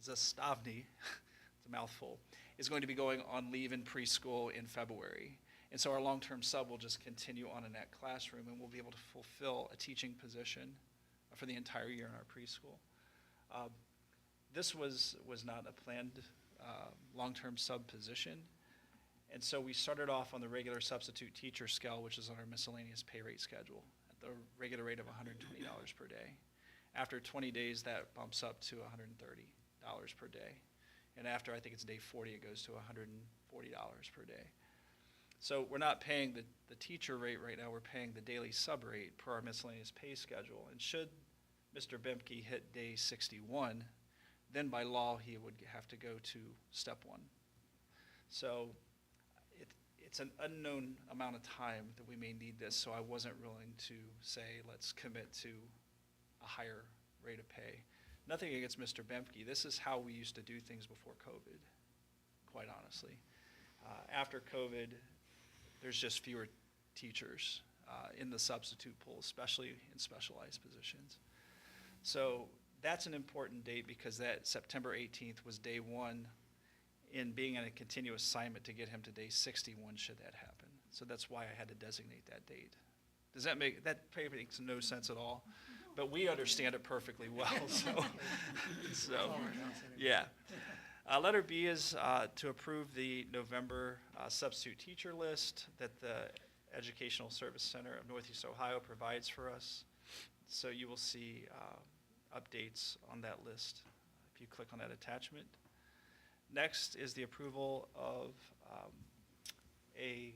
Zastavny, it's a mouthful, is going to be going on leave in preschool in February. And so our long-term sub will just continue on in that classroom, and we'll be able to fulfill a teaching position for the entire year in our preschool. This was not a planned long-term sub position, and so we started off on the regular substitute teacher scale, which is on our miscellaneous pay rate schedule, at the regular rate of $120 per day. After 20 days, that bumps up to $130 per day, and after, I think it's day 40, it goes to $140 per day. So we're not paying the teacher rate right now, we're paying the daily sub rate per our miscellaneous pay schedule, and should Mr. Bemke hit day 61, then by law he would have to go to step 1. So it's an unknown amount of time that we may need this, so I wasn't willing to say, let's commit to a higher rate of pay. Nothing against Mr. Bemke. This is how we used to do things before COVID, quite honestly. After COVID, there's just fewer teachers in the substitute pool, especially in specialized positions. So that's an important date because that September 18th was day one in being in a continuous assignment to get him to day 61 should that happen. So that's why I had to designate that date. Does that that makes no sense at all? But we understand it perfectly well, so yeah. Letter B is to approve the November substitute teacher list that the Educational Service Center of Northeast Ohio provides for us. So you will see updates on that list if you click on that attachment. Next is the approval of a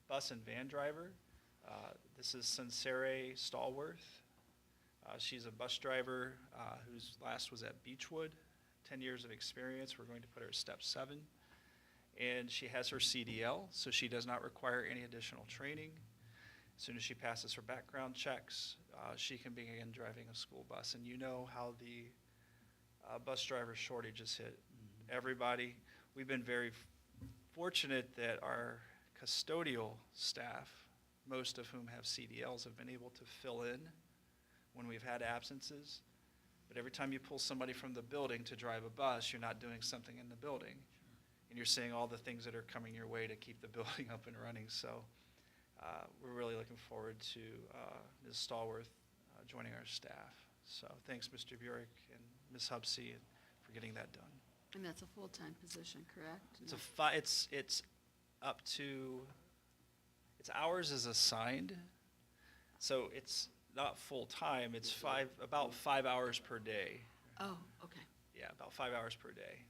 bus and van driver. This is Sincere Stallworth. She's a bus driver whose last was at Beechwood, 10 years of experience. We're going to put her at step 7. And she has her CDL, so she does not require any additional training. As soon as she passes her background checks, she can begin driving a school bus. And you know how the bus driver shortage has hit everybody. We've been very fortunate that our custodial staff, most of whom have CDLs, have been able to fill in when we've had absences. But every time you pull somebody from the building to drive a bus, you're not doing something in the building. And you're seeing all the things that are coming your way to keep the building up and running. So we're really looking forward to Ms. Stallworth joining our staff. So thanks, Mr. Burek and Ms. Hubsey for getting that done. And that's a full-time position, correct? It's up to, it's hours is assigned, so it's not full-time, it's about 5 hours per day. Oh, okay. Yeah, about 5 hours per day.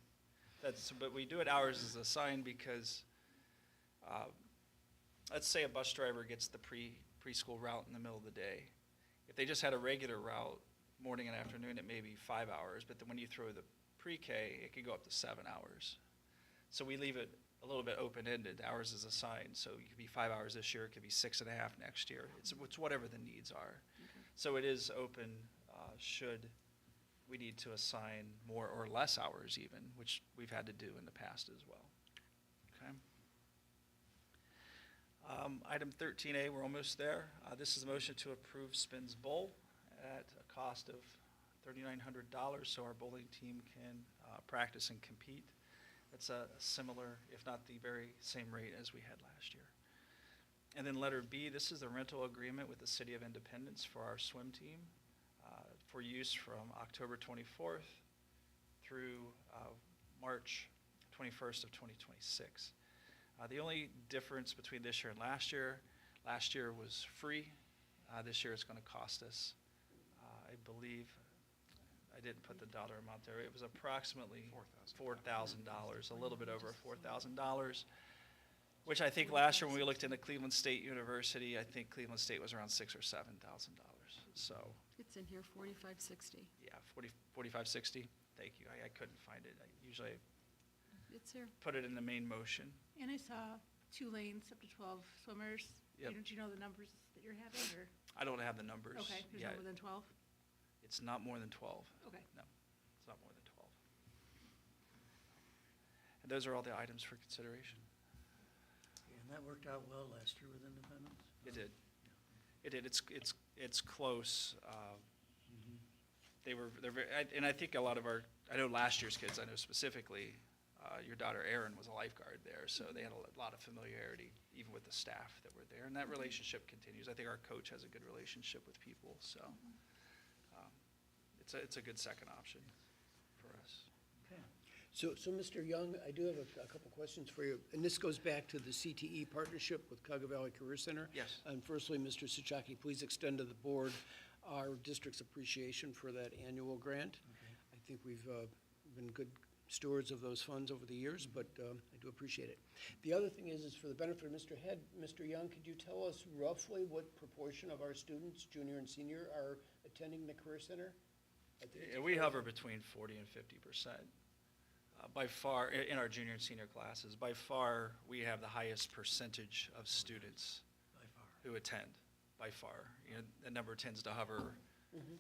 But we do it hours as assigned because, let's say a bus driver gets the preschool route in the middle of the day. If they just had a regular route, morning and afternoon, it may be 5 hours, but then when you throw the pre-K, it could go up to 7 hours. So we leave it a little bit open-ended, hours is assigned, so it could be 5 hours this year, it could be 6.5 next year. It's whatever the needs are. Okay. So it is open, should we need to assign more or less hours even, which we've had to do in the past as well. Okay. Item 13A, we're almost there. This is a motion to approve Spins Bowl at a cost of $3,900 so our bowling team can practice and compete. That's a similar, if not the very same rate as we had last year. And then letter B, this is the rental agreement with the City of Independence for our swim team for use from October 24th through March 21st of 2026. The only difference between this year and last year was free. This year it's going to cost us, I believe, I didn't put the dollar amount there. It was approximately $4,000, a little bit over $4,000, which I think last year when we looked into Cleveland State University, I think Cleveland State was around $6,000 or $7,000. So It's in here, 4560. yeah, 4560. Thank you. I couldn't find it. I usually It's here. put it in the main motion. And I saw 2 lanes, up to 12 swimmers. Yep. Don't you know the numbers that you're having, or? I don't have the numbers. Okay, there's yet. no more than 12? It's not more than 12. Okay. No, it's not more than 12. And those are all the items for consideration. And that worked out well last year with Independence? It did. It did. It's close. They're very, and I think a lot of I know last year's kids, I know specifically, your daughter Erin was a lifeguard there, so they had a lot of familiarity even with the staff that were there, and that relationship continues. I think our coach has a good relationship with people, so it's a good second option for us. Okay. So Mr. Young, I do have a couple questions for you, and this goes back to the CTE partnership with Cuyahoga Valley Career Center. Yes. And firstly, Mr. Souchaki, please extend to the board our district's appreciation for that annual grant. I think we've been good stewards of those funds over the years, but I do appreciate it. The other thing is for the benefit of Mr. Head, Mr. Young, could you tell us roughly what proportion of our students, junior and senior, are attending the Career Center? I think it's Yeah, we hover between 40 and 50%. by far, in our junior and senior classes, by far, we have the highest percentage of students By far. who attend, by far. You know, the number tends to hover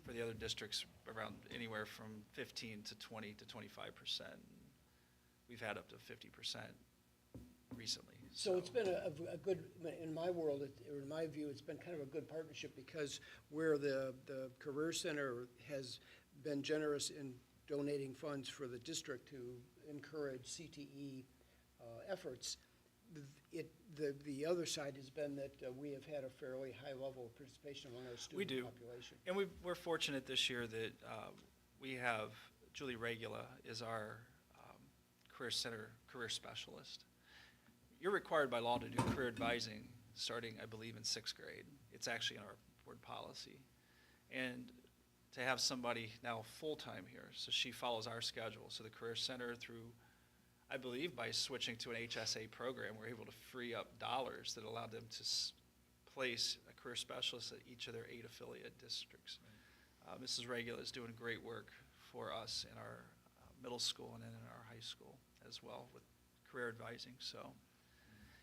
for the other districts around anywhere from 15 to 20 to 25%. We've had up to 50% recently. So it's been a good, in my world, or in my view, it's been kind of a good partnership because where the Career Center has been generous in donating funds for the district to encourage CTE efforts, the other side has been that we have had a fairly high level of participation among our We student do. population. And we're fortunate this year that we have Julie Regula is our Career Center career specialist. You're required by law to do career advising starting, I believe, in 6th grade. It's actually in our board policy. And to have somebody now full-time here, so she follows our schedule. So the Career Center through, I believe by switching to an HSA program, we're able to free up dollars that allowed them to place a career specialist at each of their 8 affiliate districts. Mrs. Regula is doing great work for us in our middle school and then in our high school as well with career advising. So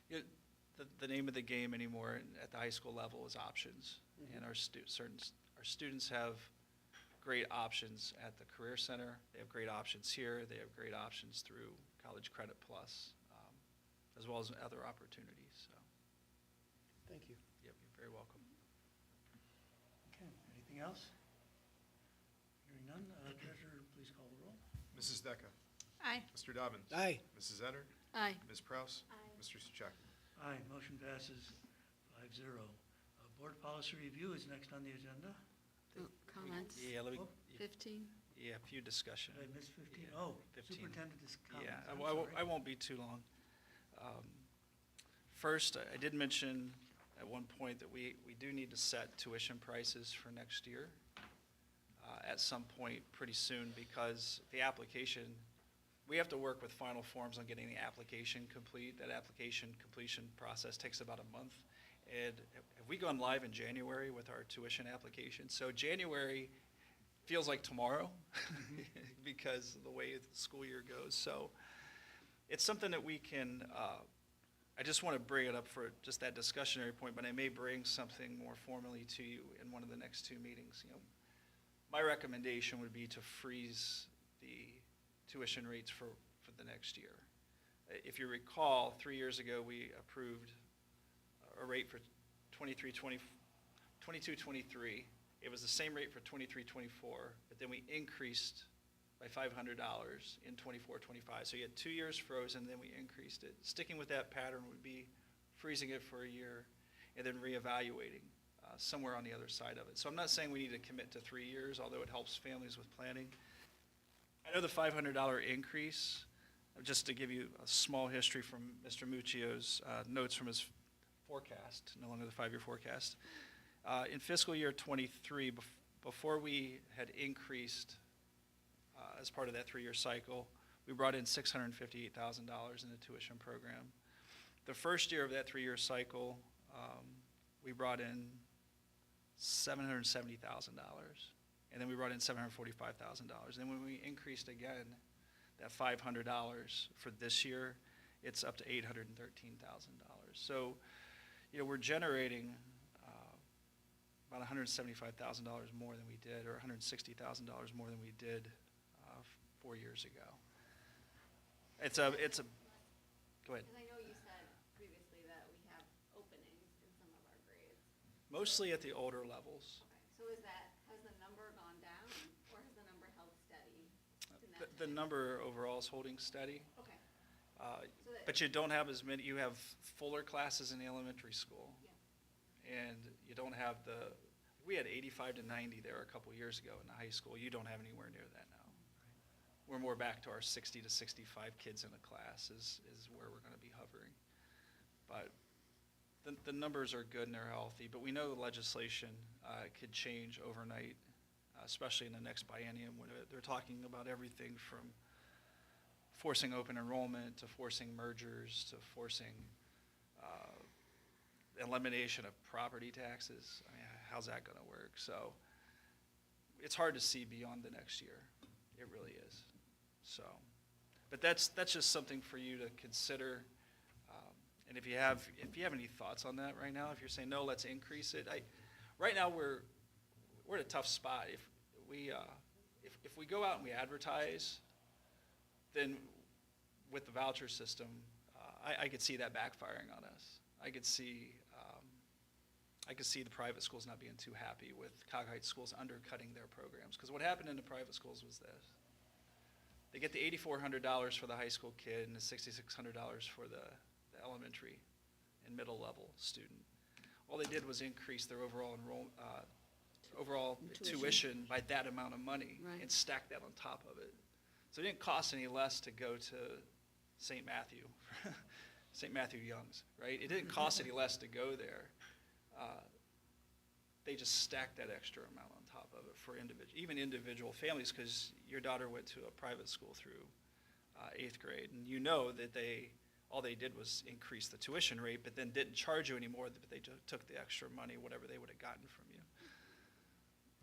you know, the name of the game anymore at the high school level is options. And our students have great options at the Career Center. They have great options here. They have great options through College Credit Plus, as well as other opportunities. So, Thank you. yep, you're very welcome. Okay, anything else? Hearing none, treasurer, please call the roll. Mrs. Decker? Aye. Mr. Dobbins? Aye. Mrs. Etter? Aye. Ms. Kraus? Aye. Mr. Souchaki? Aye, motion passes 5-0. Board policy review is next on the agenda. Oh, comments? Yeah, let me, Oh. 15? yeah, a few discussion. Did I miss 15? Yeah, Oh, 15. superintendent is comments. Yeah, I'm I sorry. won't be too long. First, I did mention at one point that we do need to set tuition prices for next year at some point pretty soon because the application, we have to work with Final Forms on getting the application complete. That application completion process takes about a month. And have we gone live in January with our tuition application? So January feels like tomorrow because of the way the school year goes. So it's something that we can, I just want to bring it up for just that discussionary point, but I may bring something more formally to you in one of the next 2 meetings. You know, my recommendation would be to freeze the tuition rates for the next year. If you recall, 3 years ago, we approved a rate for 22-23. It was the same rate for 23-24, but then we increased by $500 in 24-25. So you had 2 years frozen, then we increased it. Sticking with that pattern would be freezing it for a year and then reevaluating somewhere on the other side of it. So I'm not saying we need to commit to 3 years, although it helps families with planning. I know the $500 increase, just to give you a small history from Mr. Muccio's notes from his forecast, no longer the 5-year forecast. In fiscal year 23, before we had increased as part of that 3-year cycle, we brought in $658,000 in the tuition program. The first year of that 3-year cycle, we brought in $770,000. And then we brought in $745,000. And when we increased again, that $500 for this year, it's up to $813,000. So, you know, we're generating about $175,000 more than we did, or $160,000 more than we did 4 years ago. It's a, go ahead. Because I know you said previously that we have openings in some of our grades. Mostly at the older levels. Okay, so has the number gone down, or has the number held steady in that The time? number overall is holding steady. Okay, So that- But you don't have as many, you have fuller classes in the elementary school. yeah. And you don't have we had 85 to 90 there a couple years ago in the high school. You don't have anywhere near that now. We're more back to our 60 to 65 kids in a class is where we're going to be hovering. But the numbers are good and they're healthy, but we know the legislation could change overnight, especially in the next biennium when they're talking about everything from forcing open enrollment to forcing mergers to forcing elimination of property taxes. I mean, how's that going to work? So it's hard to see beyond the next year. It really is. So But that's just something for you to consider. And if you have any thoughts on that right now, if you're saying, no, let's increase it. Right now, we're in a tough spot. If we go out and we advertise, then with the voucher system, I could see that backfiring on us. I could see the private schools not being too happy with Cog Heights schools undercutting their programs. Because what happened in the private schools was this. They get the $8,400 for the high school kid and the $6,600 for the elementary and middle level student. All they did was increase their overall tuition by that amount of money Right. and stack that on top of it. So it didn't cost any less to go to St. Matthew, St. Matthew Young's, right? It didn't cost any less to go there. They just stacked that extra amount on top of it for even individual families, because your daughter went to a private school through 8th grade, and you know that all they did was increase the tuition rate, but then didn't charge you anymore, but they took the extra money, whatever they would have gotten from you.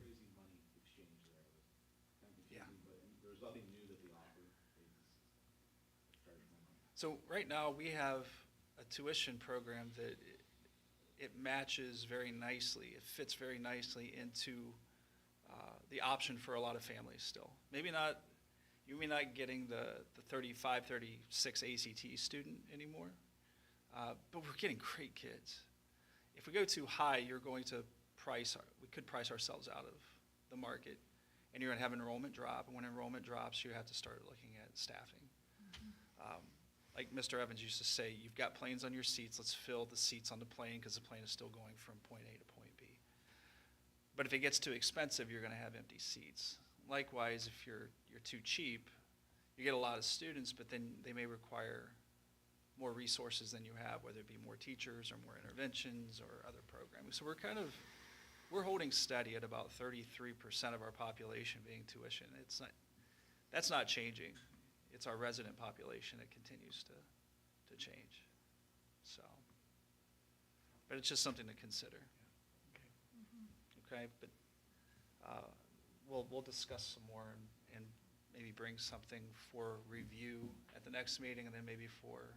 Crazy money exchange there. Kind of Yeah. confusing, but there's nothing new that they offer. They just charge more money. So right now, we have a tuition program that it matches very nicely. It fits very nicely into the option for a lot of families still. You may not getting the 35, 36 ACT student anymore, but we're getting great kids. If we go too high, we could price ourselves out of the market, and you're going to have enrollment drop. And when enrollment drops, you have to start looking at staffing. Like Mr. Evans used to say, you've got planes on your seats, let's fill the seats on the plane, because the plane is still going from point A to point B. But if it gets too expensive, you're going to have empty seats. Likewise, if you're too cheap, you get a lot of students, but then they may require more resources than you have, whether it be more teachers or more interventions or other programming. So we're holding steady at about 33% of our population being tuition. That's not changing. It's our resident population that continues to change. So, but it's just something to consider. Okay, but we'll discuss some more and maybe bring something for review at the next meeting, and then maybe for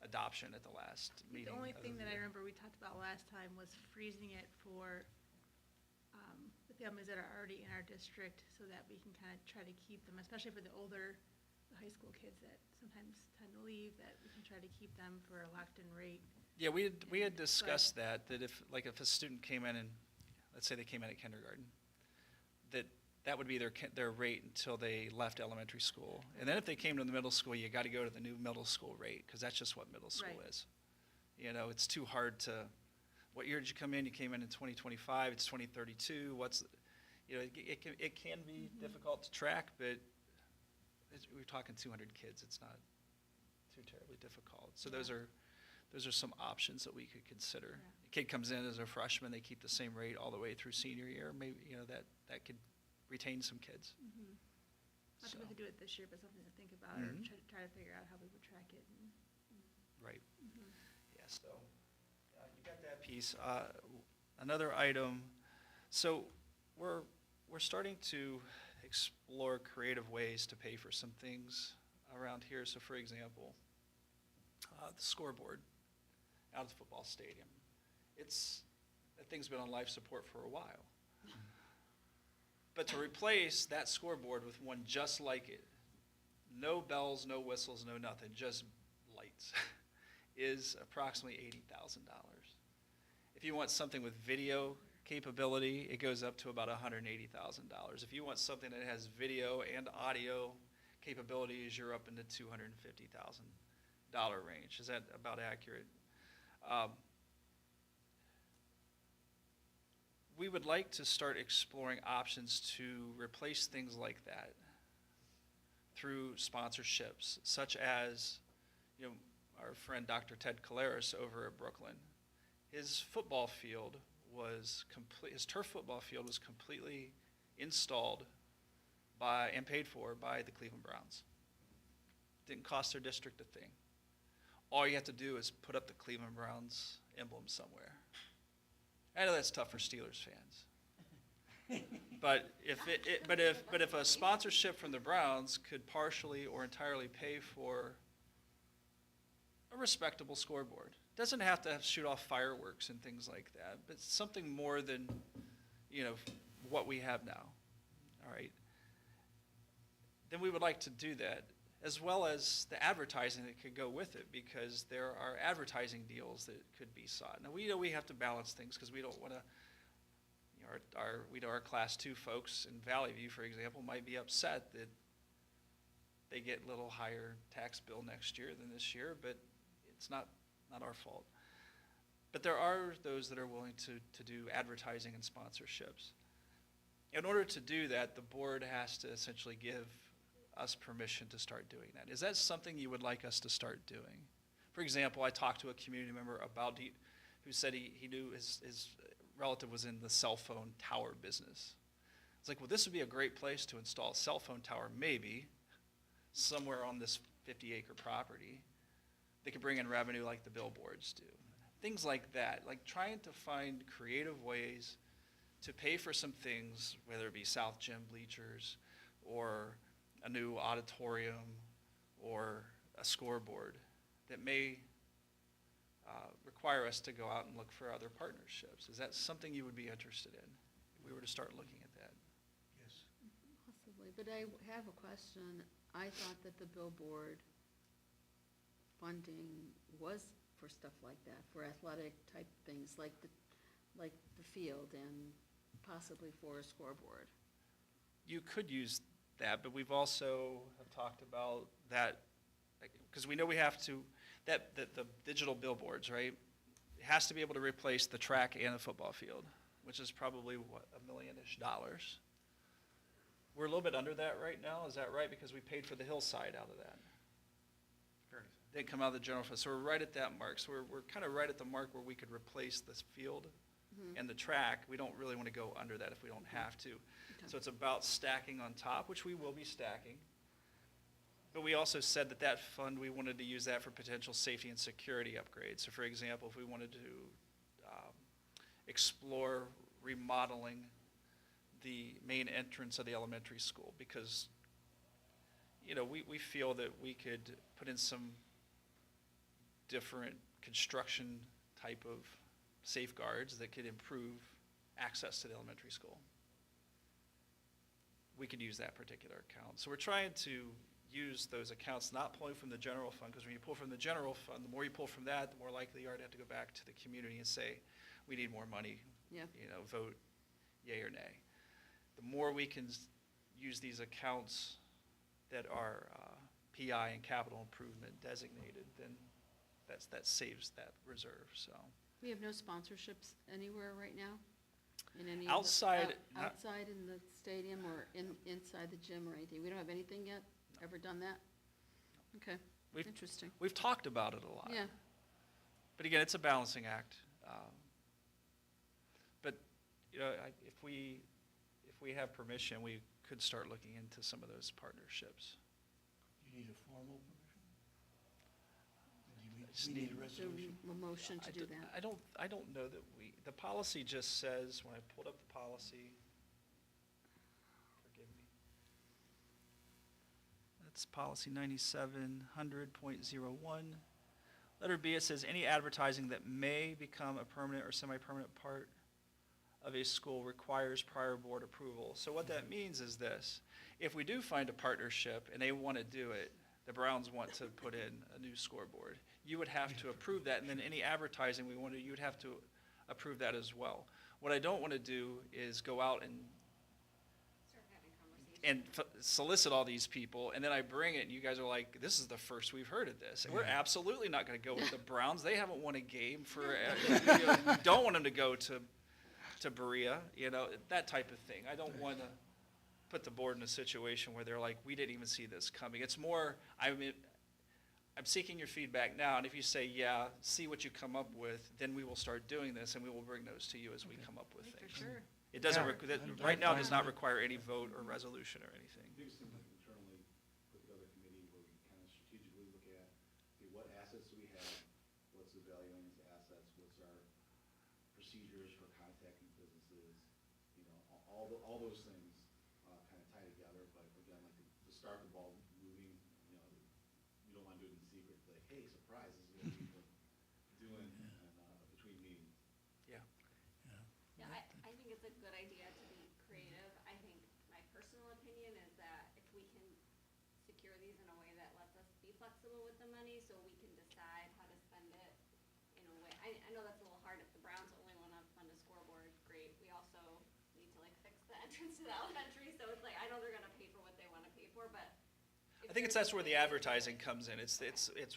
adoption at the last meeting. The only of thing the that I year. remember we talked about last time was freezing it for the families that are already in our district, so that we can kind of try to keep them, especially for the older, the high school kids that sometimes tend to leave, that we can try to keep them for a locked-in rate. Yeah, we had discussed that if a student came in and, let's say they came in at kindergarten, that would be their rate until they left elementary school. And then if they came to the middle school, you got to go to the new middle school rate, because that's just what middle school Right. is. You know, it's too hard to, what year did you come in? You came in 2025, it's 2032, it can be difficult to track, but we're talking 200 kids, it's not too terribly difficult. So those are some options that we could consider. Yeah. A kid comes in as a freshman, they keep the same rate all the way through senior year, maybe, that could retain some kids. Not So, that we could do it this year, but something to think about, or Mhm. try to figure out how we would track it. right. Yeah, so, you got that piece. Another item, so we're starting to explore creative ways to pay for some things around here. So for example, the scoreboard out at the football stadium. That thing's been on life support for a while. But to replace that scoreboard with one just like it, no bells, no whistles, no nothing, just lights, is approximately $80,000. If you want something with video capability, it goes up to about $180,000. If you want something that has video and audio capabilities, you're up in the $250,000 range. Is that about accurate? We would like to start exploring options to replace things like that through sponsorships, such as, our friend Dr. Ted Caleris over at Brooklyn. His football field his turf football field was completely installed and paid for by the Cleveland Browns. Didn't cost their district a thing. All you have to do is put up the Cleveland Browns emblem somewhere. I know that's tough for Steelers fans. But if a sponsorship from the Browns could partially or entirely pay for a respectable scoreboard, doesn't have to shoot off fireworks and things like that, but something more than, what we have now, all right? Then we would like to do that, as well as the advertising that could go with it, because there are advertising deals that could be sought. Now, we know we have to balance things, because we don't want to, our Class 2 folks in Valley View, for example, might be upset that they get a little higher tax bill next year than this year, but it's not our fault. But there are those that are willing to do advertising and sponsorships. In order to do that, the board has to essentially give us permission to start doing that. Is that something you would like us to start doing? For example, I talked to a community member who said he knew his relative was in the cell phone tower business. It's like, well, this would be a great place to install a cell phone tower, maybe, somewhere on this 50-acre property. They could bring in revenue like the billboards do. Things like that, like trying to find creative ways to pay for some things, whether it be South Gym bleachers or a new auditorium or a scoreboard, that may require us to go out and look for other partnerships. Is that something you would be interested in if we were to start looking at that? Yes. Possibly, but I have a question. I thought that the billboard funding was for stuff like that, for athletic type things, like the field and possibly for a scoreboard. You could use that, but we've also have talked about that, because we know we have to, the digital billboards, right? It has to be able to replace the track and the football field, which is probably, $1 million-ish. We're a little bit under that right now, is that right? Because we paid for the hillside out of that. Fair to say. Didn't come out of the general fund, so we're right at that mark. So we're kind of right at the mark where we could replace this field and the track. We don't really want to go under that if we don't have to. So it's about stacking on top, which we will be stacking. But we also said that fund, we wanted to use that for potential safety and security upgrades. So for example, if we wanted to explore remodeling the main entrance of the elementary school, because we feel that we could put in some different construction type of safeguards that could improve access to the elementary school. We could use that particular account. So we're trying to use those accounts, not pulling from the general fund, because when you pull from the general fund, the more you pull from that, the more likely you are to have to go back to the community and say, we need more money, Yeah. Vote yay or nay. The more we can use these accounts that are PI and capital improvement designated, then that saves that reserve, so. We have no sponsorships anywhere right now? In any of the- Outside, outside in the stadium or inside the gym or anything? We don't have anything yet? Ever done that? Okay, We've- interesting. we've talked about it a lot. Yeah, But again, it's a balancing act. But, if we have permission, we could start looking into some of those partnerships. You need a formal permission? just We need a need- resolution. a motion to do that. I don't know that the policy just says, when I pulled up the policy, forgive me. That's policy 9700.01. Letter B, it says, any advertising that may become a permanent or semi-permanent part of a school requires prior board approval. So what that means is this: if we do find a partnership and they want to do it, the Browns want to put in a new scoreboard, you would have to approve that, and then any advertising we want to, you would have to approve that as well. What I don't want to do is go out and Start having conversations. solicit all these people, and then I bring it, and you guys are like, this is the first we've heard of this. And we're absolutely not going to go with the Browns. They haven't won a game for, we don't want them to go to Berea, that type of thing. I don't want to put the board in a situation where they're like, we didn't even see this coming. It's more, I'm seeking your feedback now, and if you say, yeah, see what you come up with, then we will start doing this, and we will bring those to you as we come up with For things. sure. It doesn't, Yeah. right now, it does not require any vote or resolution or anything. Biggest thing is internally put together a committee where we kind of strategically look at, okay, what assets do we have? What's the value in these assets? What's our procedures for contacting businesses? all those things kind of tie together, but again, like to start the ball moving, you know, you don't want to do it in secret, like, hey, surprise, this is what we've been doing between meetings. Yeah. Yeah, I think it's a good idea to be creative. I think my personal opinion is that if we can secure these in a way that lets us be flexible with the money, so we can decide how to spend it in a way, I know that's a little hard if the Browns only want to fund a scoreboard, great. We also need to like fix the entrance to the elementary, so it's like, I know they're gonna pay for what they wanna pay for, but. I think that's where the advertising comes in. It's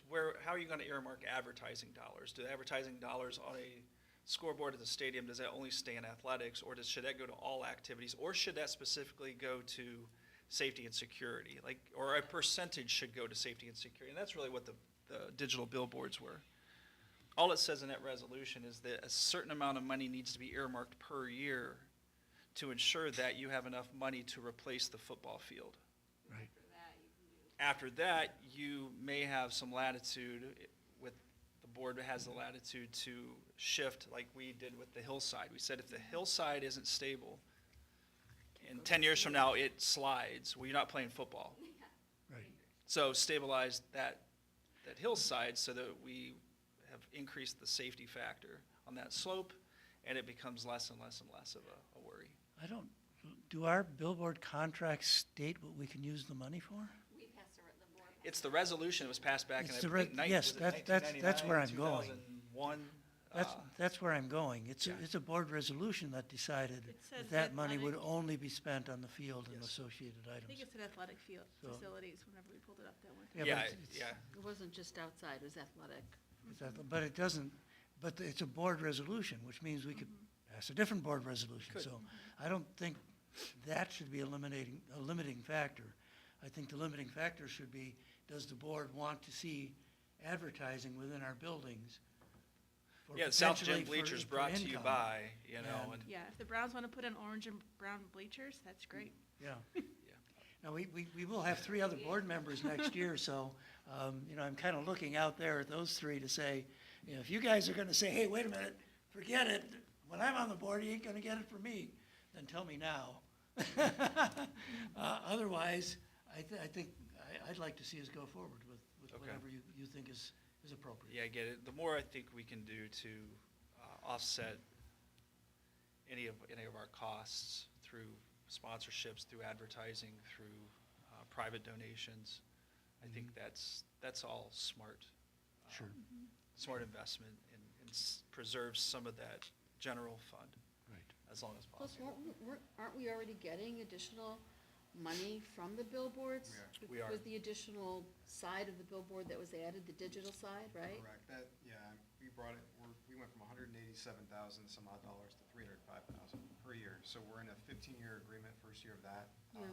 where, how are you gonna earmark advertising dollars? Do the advertising dollars on a scoreboard at the stadium, does that only stay in athletics, or should that go to all activities, or should that specifically go to safety and security? Like, or a percentage should go to safety and security, and that's really what the digital billboards were. All it says in that resolution is that a certain amount of money needs to be earmarked per year to ensure that you have enough money to replace the football field. Right. After that, you may have some latitude with, the board has the latitude to shift like we did with the hillside. We said if the hillside isn't stable, and 10 years from now it slides, well, you're not playing football. Right. So stabilize that hillside so that we have increased the safety factor on that slope, and it becomes less and less and less of a worry. Do our billboard contracts state what we can use the money for? We passed the board. It's the resolution that was passed back in, It's I the re- think, yes, was it that's where I'm 1999, going. 2001? That's where I'm going. It's yeah. it's a board resolution that decided It says that money would athletic. only be spent on the field and Yes. associated I items. think it's an athletic field So- facilities, whenever we pulled it up that one. Yeah, Yeah, but it's- yeah. It wasn't just outside, it was athletic. But it doesn't, but it's a board resolution, which means we could pass a different board resolution. Could. So I don't think that should be a limiting factor. I think the limiting factor should be, does the board want to see advertising within our buildings? for Yeah, the South potentially Gym for- bleachers for brought to you income? by, you know, and, Yeah, if the Browns want to put in orange and brown bleachers, that's great. Yeah. Now, we will have 3 other board members next year, so, you know, I'm kind of looking out there at those 3 to say, you know, if you guys are going to say, hey, wait a minute, forget it, when I'm on the board, you ain't going to get it from me, then tell me now. Otherwise, I'd like to see us go forward with Okay. whatever you think is appropriate. yeah, I get it. The more I think we can do to offset any of our costs through sponsorships, through advertising, through private donations, I think that's all smart. Sure. Smart investment and preserves some of that general fund Right. as long as Plus, possible. aren't we already getting additional money from the billboards? We are. We are. With the additional side of the billboard that was added, the digital side, right? Correct. That, yeah, we brought it, we went from 187,000 some odd dollars to 305,000 per year. So we're in a 15-year agreement, first year of that. Yeah.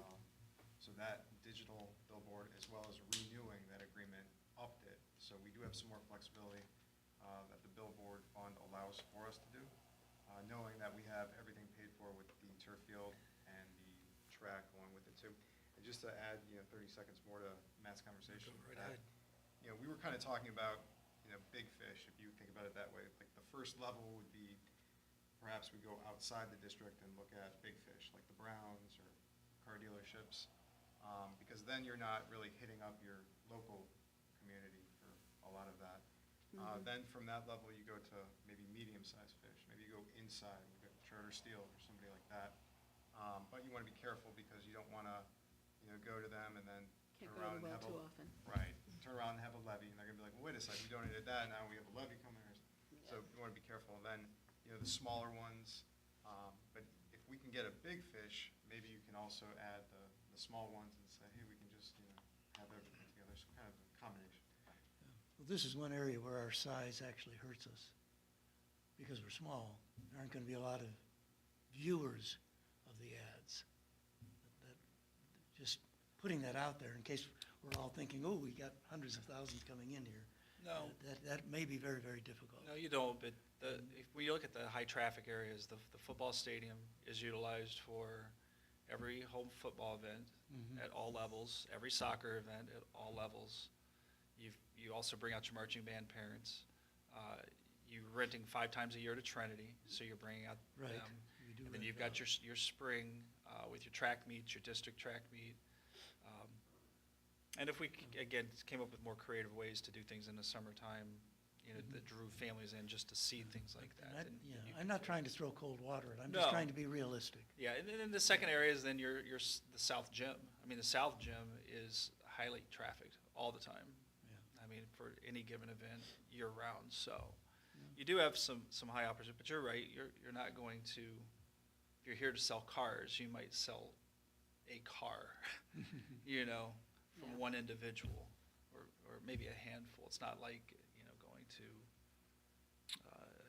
So that digital billboard, as well as renewing that agreement, upped it. So we do have some more flexibility that the billboard fund allows for us to do, knowing that we have everything paid for with the turf field and the track going with it too. And just to add, 30 seconds more to Matt's conversation. Go right that, ahead. We were kind of talking about, big fish, if you think about it that way. Like the first level would be, perhaps we go outside the district and look at big fish, like the Browns or car dealerships, because then you're not really hitting up your local community for a lot of that. Then from that level, you go to maybe medium-sized fish. Maybe you go inside, you go to Charter Steel or somebody like that. But you want to be careful because you don't want to, go to them and then Can't turn go around to and well have too a. often. Right, turn around and have a levy, and they're gonna be like, well, wait a second, we donated that, now we have a levy coming. So you wanna be careful. And then, the smaller ones, but if we can get a big fish, maybe you can also add the small ones and say, hey, we can just, have everything together, so kind of a combination. Well, this is one area where our size actually hurts us, because we're small. There aren't going to be a lot of viewers of the ads. Just putting that out there in case we're all thinking, oh, we got hundreds of thousands coming in here. No. That may be very, very difficult. No, you don't, but if we look at the high-traffic areas, the football stadium is utilized for every home football event at all levels, every soccer event at all levels. You also bring out your marching band parents. You're renting 5 times a year to Trinity, so you're bringing out Right, them. we do do And then it, you've got your spring with your track meets, your district track meet. And if we, again, came up with more creative ways to do things in the summertime, that drew families in just to see things like that. And that- then yeah, you I'm could not do it. trying to throw cold water at it. I'm just No. trying to be realistic. Yeah, and then the second area is then the South Gym. I mean, the South Gym is highly trafficked all the time. Yeah. I mean, for any given event, year-round, so. You do have some high opportunity, but you're right, you're not going to, if you're here to sell cars, you might sell a car, from Yeah. one individual, or maybe a handful. It's not like, going to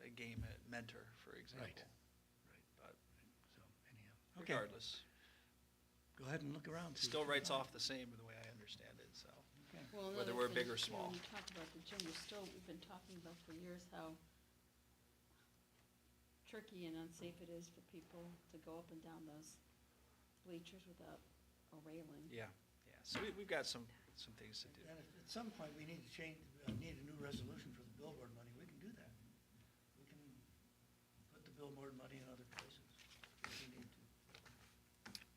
a game at Mentor, for example. Right. But So anyhow, okay, regardless, go ahead and look around. it see still what you writes find. off the same the way I understand it, so. Okay. Well, Whether another we're thing, big or too, small. When you talk about the gym, we've been talking about for years how tricky and unsafe it is for people to go up and down those bleachers without a railing. Yeah. So we've got some things to do. And if at some point, we need to need a new resolution for the billboard money, we can do that. We can put the billboard money in other places if we need to.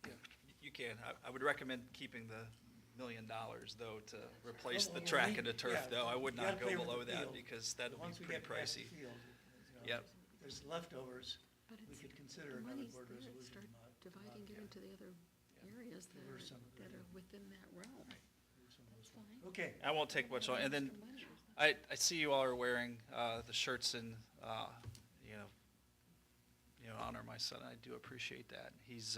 Yeah, you can. I would recommend keeping the $1 million, though, to replace Oh, the well, track we- and the turf, yeah, though. I would you gotta not go play with below the that, field. because that would Once be we pretty get past the pricey. field, Yep. if there's leftovers, But we it's, could consider the another money's board there, resolution. start dividing it into the other areas that There were some of that the- are within that realm. That's fine. Okay, I won't take much long. And then I see you all are wearing the shirts and, honor my son. I do appreciate that. He's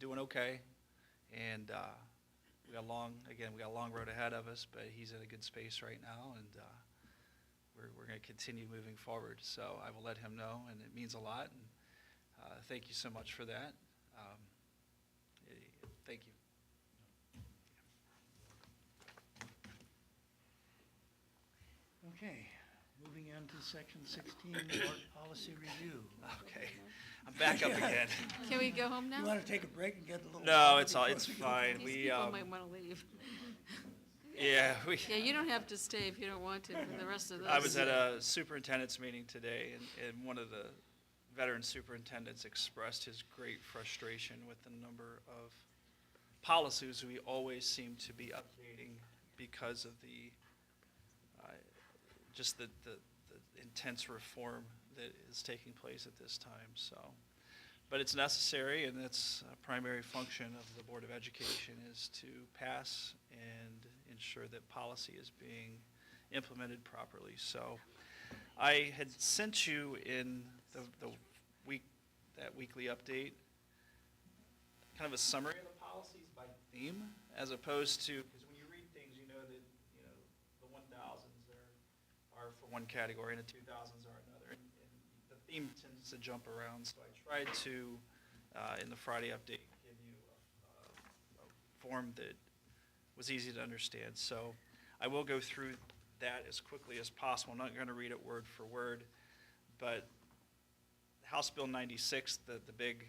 doing okay. And we got a long road ahead of us, but he's in a good space right now, and we're going to continue moving forward. So I will let him know, and it means a lot. And thank you so much for that. Thank you. okay. Moving on to section 16, board policy review. Okay, I'm back up again. Can we go home now? You want to take a break and get a little? No, water it's all, before it's we go? fine. These We, people might want to leave. yeah, we. Yeah, you don't have to stay if you don't want to for the rest of this. I was at a superintendent's meeting today, and one of the veteran superintendents expressed his great frustration with the number of policies we always seem to be updating because of the, just the intense reform that is taking place at this time, so. But it's necessary, and that's a primary function of the Board of Education, is to pass and ensure that policy is being implemented properly. So I had sent you in the week, that weekly update, kind of a summary of the policies by theme, as opposed to, because when you read things, you know that, the 1000s are for one category and the 2000s are another. And the theme tends to jump around, so I tried to, in the Friday update, give you a form that was easy to understand. So I will go through that as quickly as possible. I'm not going to read it word for word, but House Bill 96, the big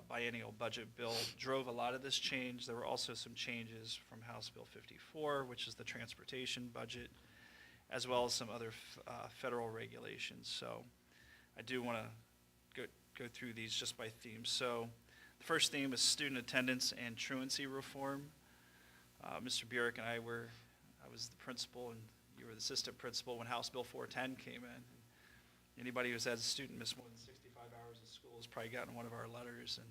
biennial budget bill, drove a lot of this change. There were also some changes from House Bill 54, which is the transportation budget, as well as some other federal regulations. So I do want to go through these just by theme. So the first theme is student attendance and truancy reform. Mr. Burek and I was the principal and you were the assistant principal when House Bill 410 came in. Anybody who's had a student miss more than 65 hours of school has probably gotten one of our letters, and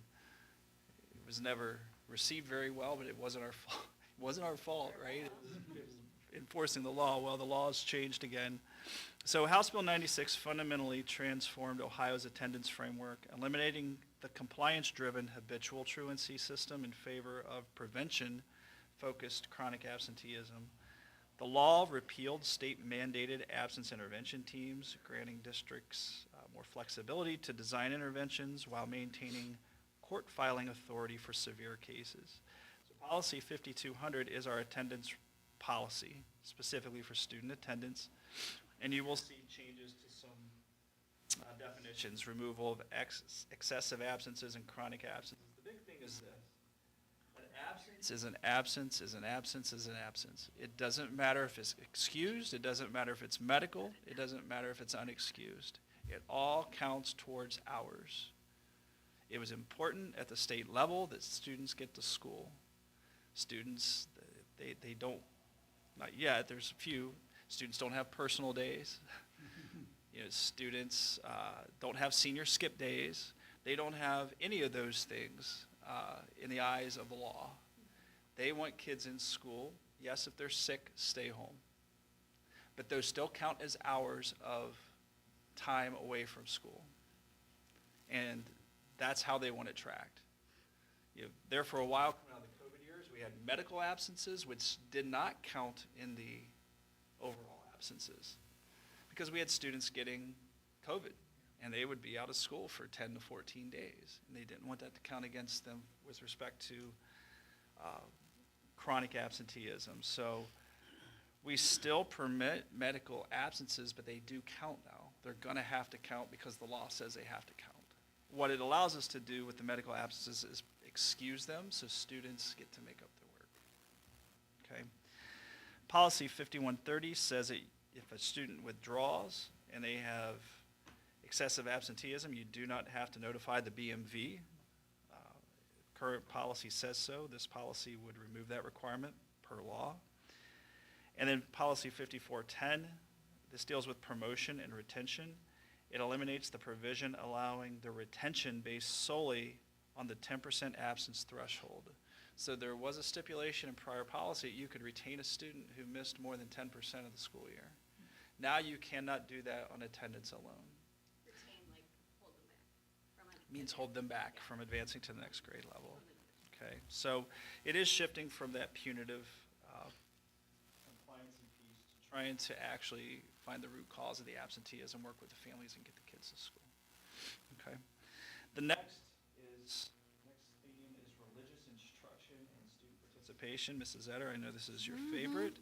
it was never received very well, but it wasn't our fault. It wasn't our fault, right? It was enforcing the law. Well, the law has changed again. So House Bill 96 fundamentally transformed Ohio's attendance framework, eliminating the compliance-driven habitual truancy system in favor of prevention-focused chronic absenteeism. The law repealed state-mandated absence intervention teams, granting districts more flexibility to design interventions while maintaining court filing authority for severe cases. So Policy 5200 is our attendance policy, specifically for student attendance, and you will see changes to some definitions, removal of excessive absences and chronic absences. The big thing is this. An absence is an absence is an absence is an absence. It doesn't matter if it's excused. It doesn't matter if it's medical. It doesn't matter if it's unexcused. It all counts towards hours. It was important at the state level that students get to school. Students, they don't, not yet, there's a few, students don't have personal days. Students don't have senior skip days. They don't have any of those things in the eyes of the law. They want kids in school. Yes, if they're sick, stay home. But those still count as hours of time away from school. And that's how they want it tracked. There for a while, coming out of the COVID years, we had medical absences, which did not count in the overall absences, because we had students getting COVID, and they would be out of school for 10 to 14 days, and they didn't want that to count against them with respect to chronic absenteeism. So we still permit medical absences, but they do count now. They're going to have to count because the law says they have to count. What it allows us to do with the medical absences is excuse them so students get to make up their work. Okay. Policy 5130 says that if a student withdraws and they have excessive absenteeism, you do not have to notify the BMV. Current policy says so. This policy would remove that requirement per law. And then policy 5410, this deals with promotion and retention. It eliminates the provision allowing the retention based solely on the 10% absence threshold. So there was a stipulation in prior policy that you could retain a student who missed more than 10% of the school year. Now you cannot do that on attendance alone. Retain, like, hold them back from it. Means hold them back from advancing to the next grade level. Okay, so it is shifting from that punitive compliance and piece to trying to actually find the root cause of the absenteeism, work with the families, and get the kids to school. Okay, the next theme is religious instruction and student participation. Mrs. Etter, I know this is your favorite.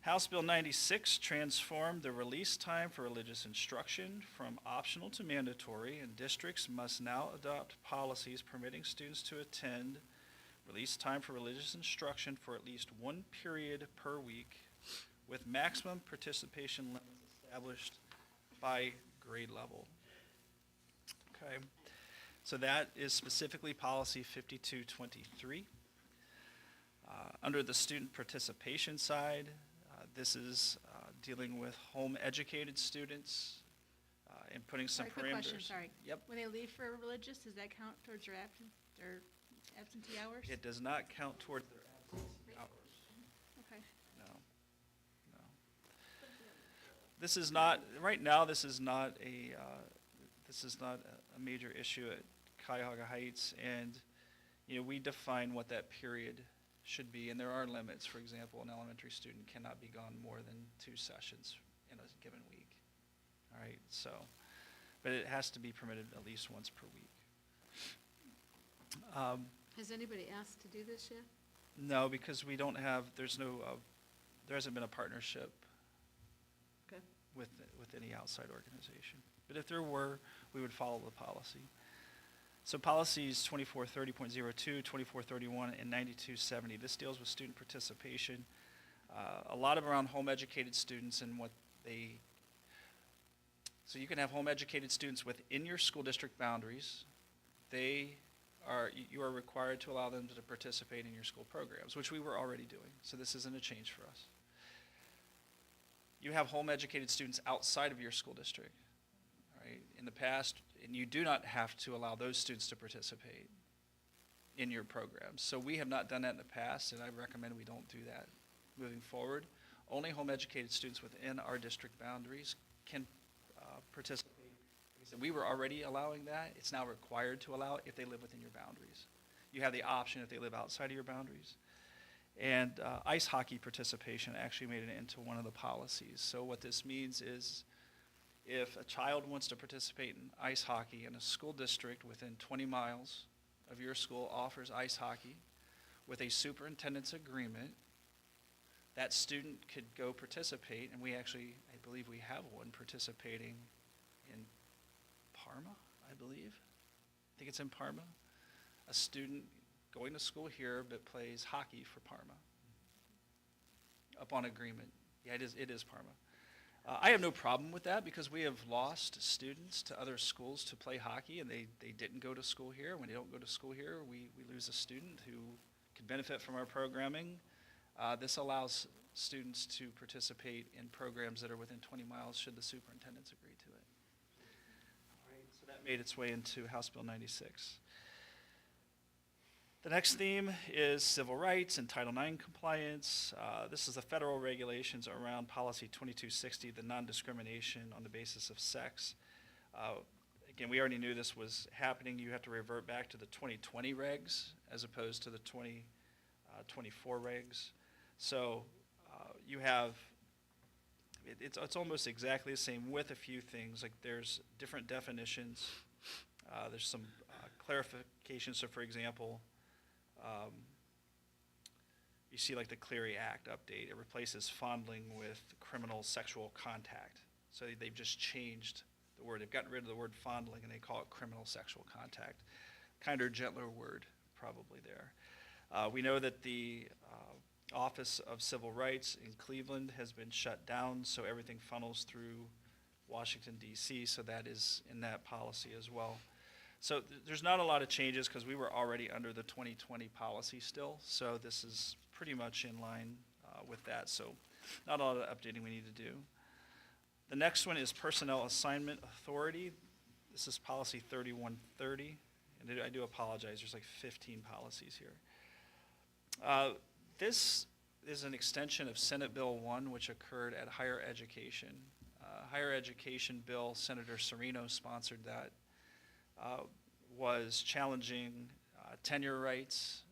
House Bill 96 transformed the release time for religious instruction from optional to mandatory, and districts must now adopt policies permitting students to attend release time for religious instruction for at least one period per week, with maximum participation limits established by grade level. Okay, so that is specifically policy 5223. Under the student participation side, this is dealing with home-educated students and putting some Sorry, parameters. quick question, sorry. Yep. When they leave for religious, does that count towards their absentee hours? It does not count towards their absentee hours. Okay. No, no. This is not, right now, this is not a major issue at Cuyahoga Heights, and, we define what that period should be, and there are limits. For example, an elementary student cannot be gone more than 2 sessions in a given week. All right, so, but it has to be permitted at least once per week. Has anybody asked to do this yet? No, because we don't have, there hasn't been a partnership Okay. with any outside organization. But if there were, we would follow the policy. So policies 2430.02, 2431, and 9270, this deals with student participation. A lot of around home-educated students and what they, so you can have home-educated students within your school district boundaries. You are required to allow them to participate in your school programs, which we were already doing. So this isn't a change for us. You have home-educated students outside of your school district, right? In the past, and you do not have to allow those students to participate in your programs. So we have not done that in the past, and I recommend we don't do that moving forward. Only home-educated students within our district boundaries can participate. Like I said, we were already allowing that. It's now required to allow it if they live within your boundaries. You have the option if they live outside of your boundaries. And ice hockey participation actually made it into one of the policies. So what this means is if a child wants to participate in ice hockey and a school district within 20 miles of your school offers ice hockey with a superintendent's agreement, that student could go participate, and I believe we have one participating in Parma, I believe. I think it's in Parma. A student going to school here but plays hockey for Parma upon agreement. Yeah, it is Parma. I have no problem with that because we have lost students to other schools to play hockey, and they didn't go to school here. When they don't go to school here, we lose a student who could benefit from our programming. This allows students to participate in programs that are within 20 miles should the superintendents agree to it. All right, so that made its way into House Bill 96. The next theme is civil rights and Title IX compliance. This is the federal regulations around Policy 2260, the non-discrimination on the basis of sex. Again, we already knew this was happening. You have to revert back to the 2020 regs as opposed to the 2024 regs. So you have, it's almost exactly the same with a few things. Like there's different definitions. There's some clarifications. So for example, you see like the Clery Act update. It replaces fondling with criminal sexual contact. So they've just changed the word. They've gotten rid of the word fondling and they call it criminal sexual contact. Kinder, gentler word probably there. We know that the Office of Civil Rights in Cleveland has been shut down, so everything funnels through Washington, D.C., so that is in that policy as well. So there's not a lot of changes because we were already under the 2020 policy still, so this is pretty much in line with that, so not a lot of updating we need to do. The next one is Personnel Assignment Authority. This is Policy 3130, and I do apologize, there's like 15 policies here. This is an extension of Senate Bill 1, which occurred at higher education. Higher education bill, Senator Serino sponsored that, was challenging tenure rights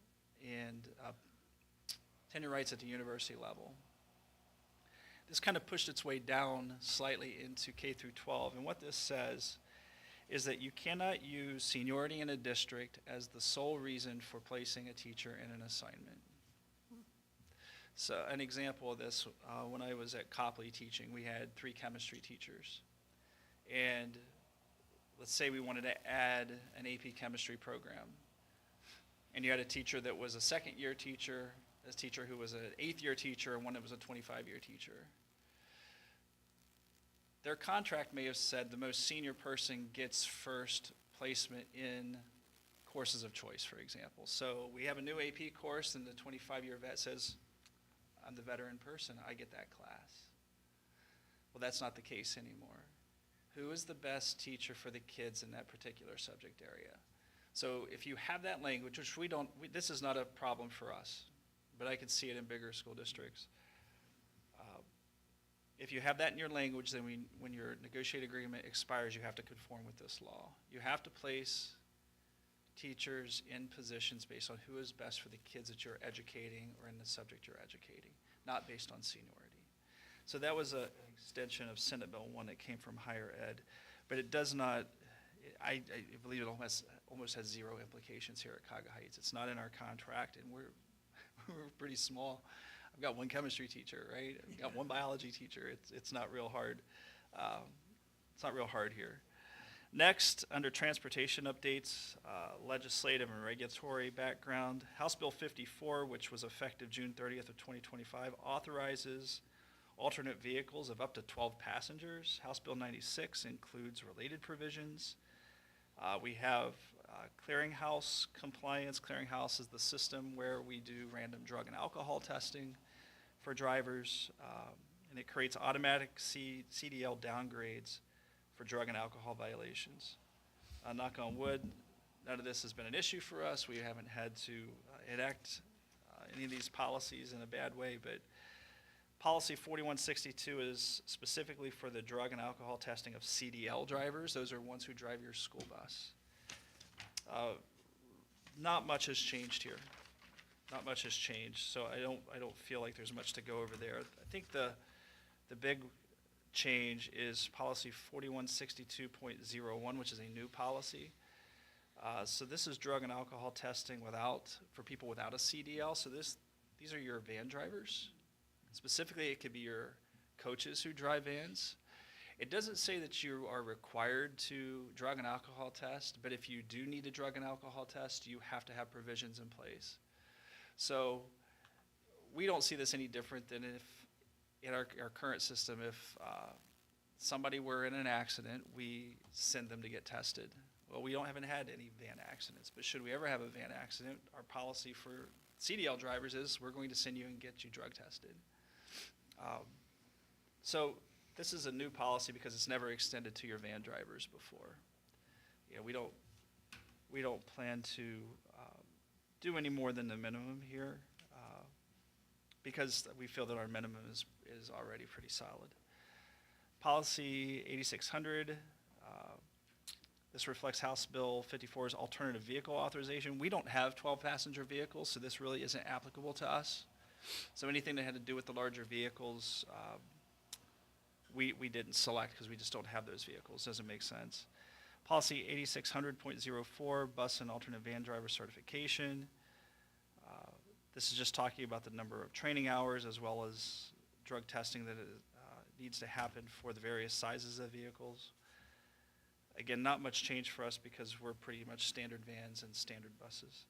and tenure rights at the university level. This kind of pushed its way down slightly into K through 12, and what this says is that you cannot use seniority in a district as the sole reason for placing a teacher in an assignment. So an example of this, when I was at Copley teaching, we had 3 chemistry teachers. And let's say we wanted to add an AP chemistry program. And you had a teacher that was a second-year teacher, a teacher who was an 8th-year teacher, and one that was a 25-year teacher. Their contract may have said the most senior person gets first placement in courses of choice, for example. So we have a new AP course, and the 25-year vet says, I'm the veteran person, I get that class. Well, that's not the case anymore. Who is the best teacher for the kids in that particular subject area? So if you have that language, which this is not a problem for us, but I can see it in bigger school districts. If you have that in your language, then when your negotiated agreement expires, you have to conform with this law. You have to place teachers in positions based on who is best for the kids that you're educating or in the subject you're educating, not based on seniority. So that was an extension of Senate Bill 1 that came from higher ed, but it does not, I believe it almost has 0 implications here at Kaga Heights. It's not in our contract, and we're pretty small. I've got 1 chemistry teacher, right? I've got 1 biology teacher. It's not real hard. It's not real hard here. Next, under transportation updates, legislative and regulatory background, House Bill 54, which was effective June 30th of 2025, authorizes alternate vehicles of up to 12 passengers. House Bill 96 includes related provisions. We have clearinghouse compliance. Clearinghouse is the system where we do random drug and alcohol testing for drivers, and it creates automatic CDL downgrades for drug and alcohol violations. Knock on wood, none of this has been an issue for us. We haven't had to enact any of these policies in a bad way, but Policy 4162 is specifically for the drug and alcohol testing of CDL drivers. Those are ones who drive your school bus. Not much has changed here. Not much has changed, so I don't feel like there's much to go over there. I think the big change is Policy 4162.01, which is a new policy. So this is drug and alcohol testing for people without a CDL. So these are your van drivers. Specifically, it could be your coaches who drive vans. It doesn't say that you are required to drug and alcohol test, but if you do need a drug and alcohol test, you have to have provisions in place. So we don't see this any different than if in our current system, if somebody were in an accident, we send them to get tested. Well, we haven't had any van accidents, but should we ever have a van accident, our policy for CDL drivers is we're going to send you and get you drug tested. So this is a new policy because it's never extended to your van drivers before. You know, we don't plan to do any more than the minimum here because we feel that our minimum is already pretty solid. Policy 8600, this reflects House Bill 54's alternative vehicle authorization. We don't have 12-passenger vehicles, so this really isn't applicable to us. So anything that had to do with the larger vehicles, we didn't select because we just don't have those vehicles. Doesn't make sense. Policy 8600.04, bus and alternate van driver certification. This is just talking about the number of training hours as well as drug testing that needs to happen for the various sizes of vehicles. Again, not much change for us because we're pretty much standard vans and standard buses.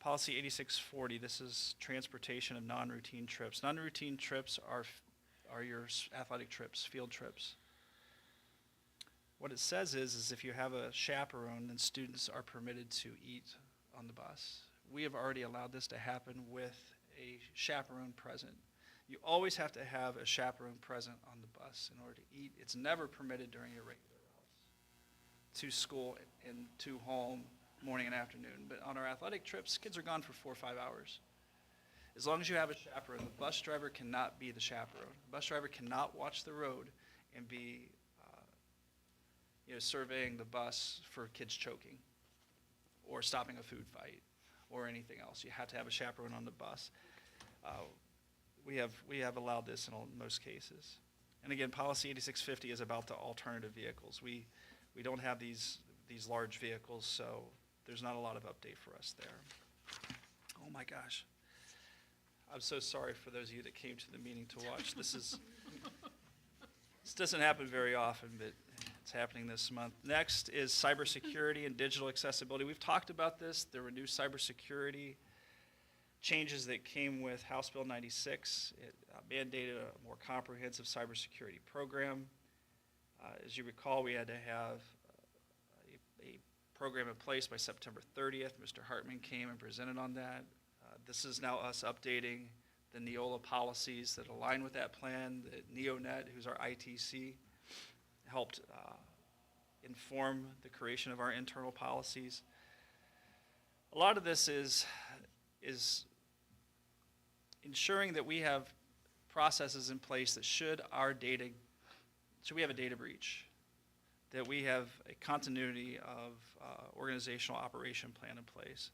Policy 8640, this is transportation of non-routine trips. Non-routine trips are your athletic trips, field trips. What it says is if you have a chaperone, then students are permitted to eat on the bus. We have already allowed this to happen with a chaperone present. You always have to have a chaperone present on the bus in order to eat. It's never permitted during your regular routes to school and to home, morning and afternoon. But on our athletic trips, kids are gone for 4 or 5 hours. As long as you have a chaperone, the bus driver cannot be the chaperone. The bus driver cannot watch the road and be surveying the bus for kids choking or stopping a food fight or anything else. You have to have a chaperone on the bus. We have allowed this in most cases. And again, policy 8650 is about the alternative vehicles. We don't have these large vehicles, so there's not a lot of update for us there. Oh my gosh. I'm so sorry for those of you that came to the meeting to watch. This doesn't happen very often, but it's happening this month. Next is cybersecurity and digital accessibility. We've talked about this. There were new cybersecurity changes that came with House Bill 96. It mandated a more comprehensive cybersecurity program. As you recall, we had to have a program in place by September 30th. Mr. Hartman came and presented on that. This is now us updating the Neola policies that align with that plan. The NeoNet, who's our ITC, helped inform the creation of our internal policies. A lot of this is ensuring that we have processes in place that should we have a data breach, that we have a continuity of organizational operation plan in place,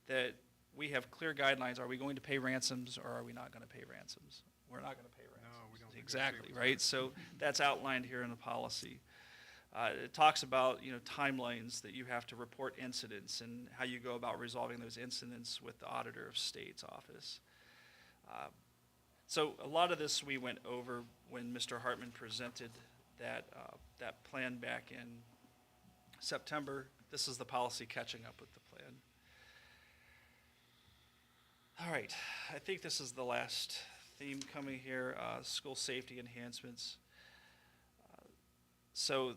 that we have clear guidelines. Are we going to pay ransoms or are we not going to pay ransoms? We're not going to pay ransoms. No, we don't Exactly, negotiate with right? So that's outlined here in the policy. It talks about timelines that you have to report incidents and how you go about resolving those incidents with the Auditor of State's office. So a lot of this we went over when Mr. Hartman presented that plan back in September. This is the policy catching up with the plan. All right, I think this is the last theme coming here, school safety enhancements. So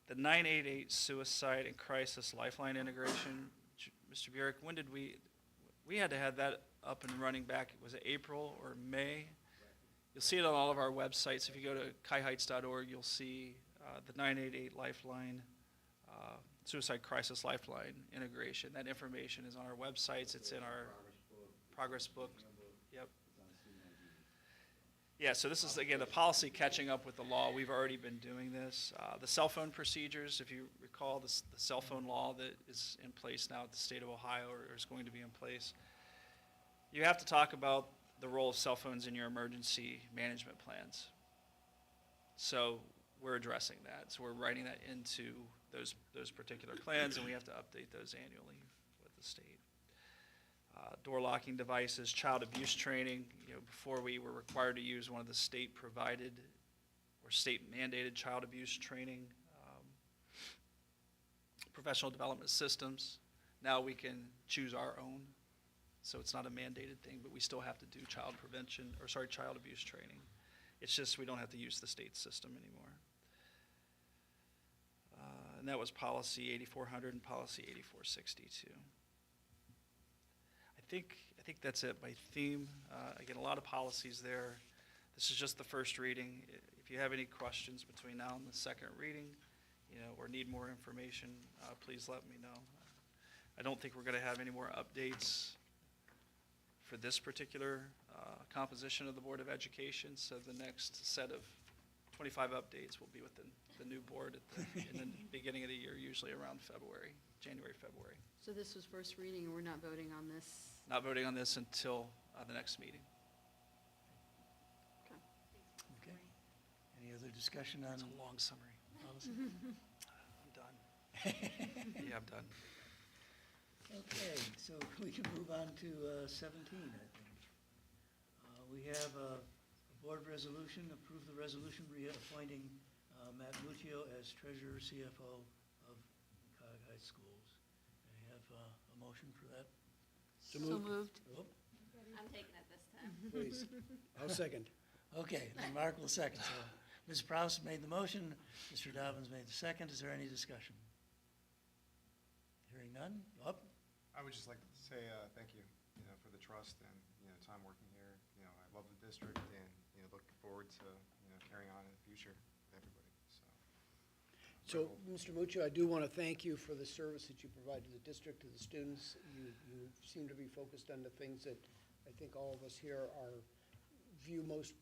the 988 suicide and crisis lifeline integration, Mr. Burek, when did we had to have that up and running back, was it April or May? You'll see it on all of our websites. If you go to kiheights.org, you'll see the 988 lifeline, suicide crisis lifeline integration. That information is on our websites. It's in our progress book. Yep. Yeah, so this is, again, the policy catching up with the law. We've already been doing this. The cell phone procedures, if you recall, the cell phone law that is in place now at the state of Ohio or is going to be in place. You have to talk about the role of cell phones in your emergency management plans. So we're addressing that. So we're writing that into those particular plans, and we have to update those annually with the state. Door locking devices, child abuse training. Before we were required to use one of the state-provided or state-mandated child abuse training. Professional development systems. Now we can choose our own. So it's not a mandated thing, but we still have to do child abuse training. It's just we don't have to use the state system anymore. And that was policy 8400 and policy 8462. I think that's it by theme. Again, a lot of policies there. This is just the first reading. If you have any questions between now and the second reading, or need more information, please let me know. I don't think we're going to have any more updates for this particular composition of the Board of Education, so the next set of 25 updates will be with the new board in the beginning of the year, usually around January, February. So this was first reading, and we're not voting on this? Not voting on this until the next meeting. Okay. Okay. Any other discussion on It's a long summary. policy? I'm done. Yeah, I'm done. Okay, so we can move on to 17, I think. We have a board resolution, approve the resolution reappointing Matt Muccio as treasurer CFO of Cog High Schools. I have a motion for that. So moved. Oh, I'm taking it this time. Please. I'll second. okay, then Mark will second. So Ms. Prowse made the motion, Mr. Dobbins made the second. Is there any discussion? Hearing none? Up? I would just like to say thank you, for the trust and, time working here. I love the district and, looking forward to, carrying on in the future with everybody, so. So, Mr. Muccio, I do want to thank you for the service that you provide to the district, to the students. You seem to be focused on the things that I think all of us here view most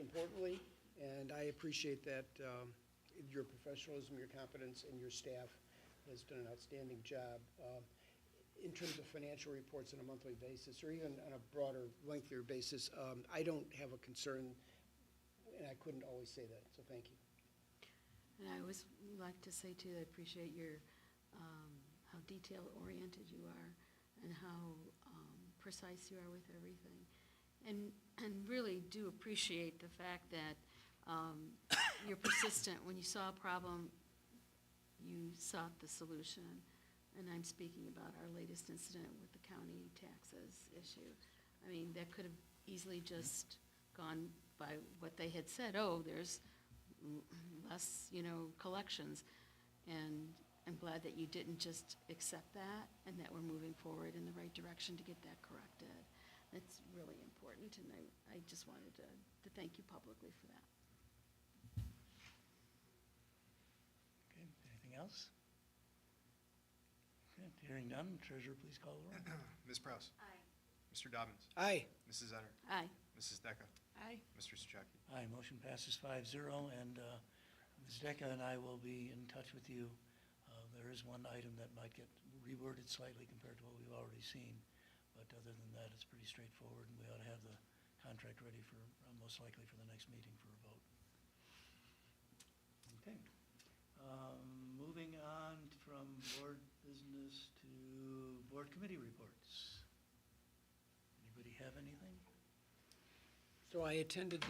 importantly, and I appreciate that your professionalism, your competence, and your staff has done an outstanding job. In terms of financial reports on a monthly basis, or even on a broader, lengthier basis, I don't have a concern, and I couldn't always say that, so thank you. And I always like to say too, I appreciate your, how detail-oriented you are and how precise you are with everything. And really do appreciate the fact that you're persistent. When you saw a problem, you sought the solution. And I'm speaking about our latest incident with the county taxes issue. I mean, that could have easily just gone by what they had said, oh, there's less, collections. And I'm glad that you didn't just accept that and that we're moving forward in the right direction to get that corrected. That's really important, and I just wanted to thank you publicly for that. Okay, anything else? Okay, hearing none, treasurer, please call the roll. Ms. Prowse. Aye. Mr. Dobbins. Aye. Mrs. Etter. Aye. Mrs. Decker. Aye. Mr. Souchaki. Aye, motion passes 5-0, and Ms. Deca and I will be in touch with you. There is one item that might get reworded slightly compared to what we've already seen, but other than that, it's pretty straightforward, and we ought to have the contract ready for, most likely for the next meeting for a vote. Okay. Moving on from board business to board committee reports. Anybody have anything? So I attended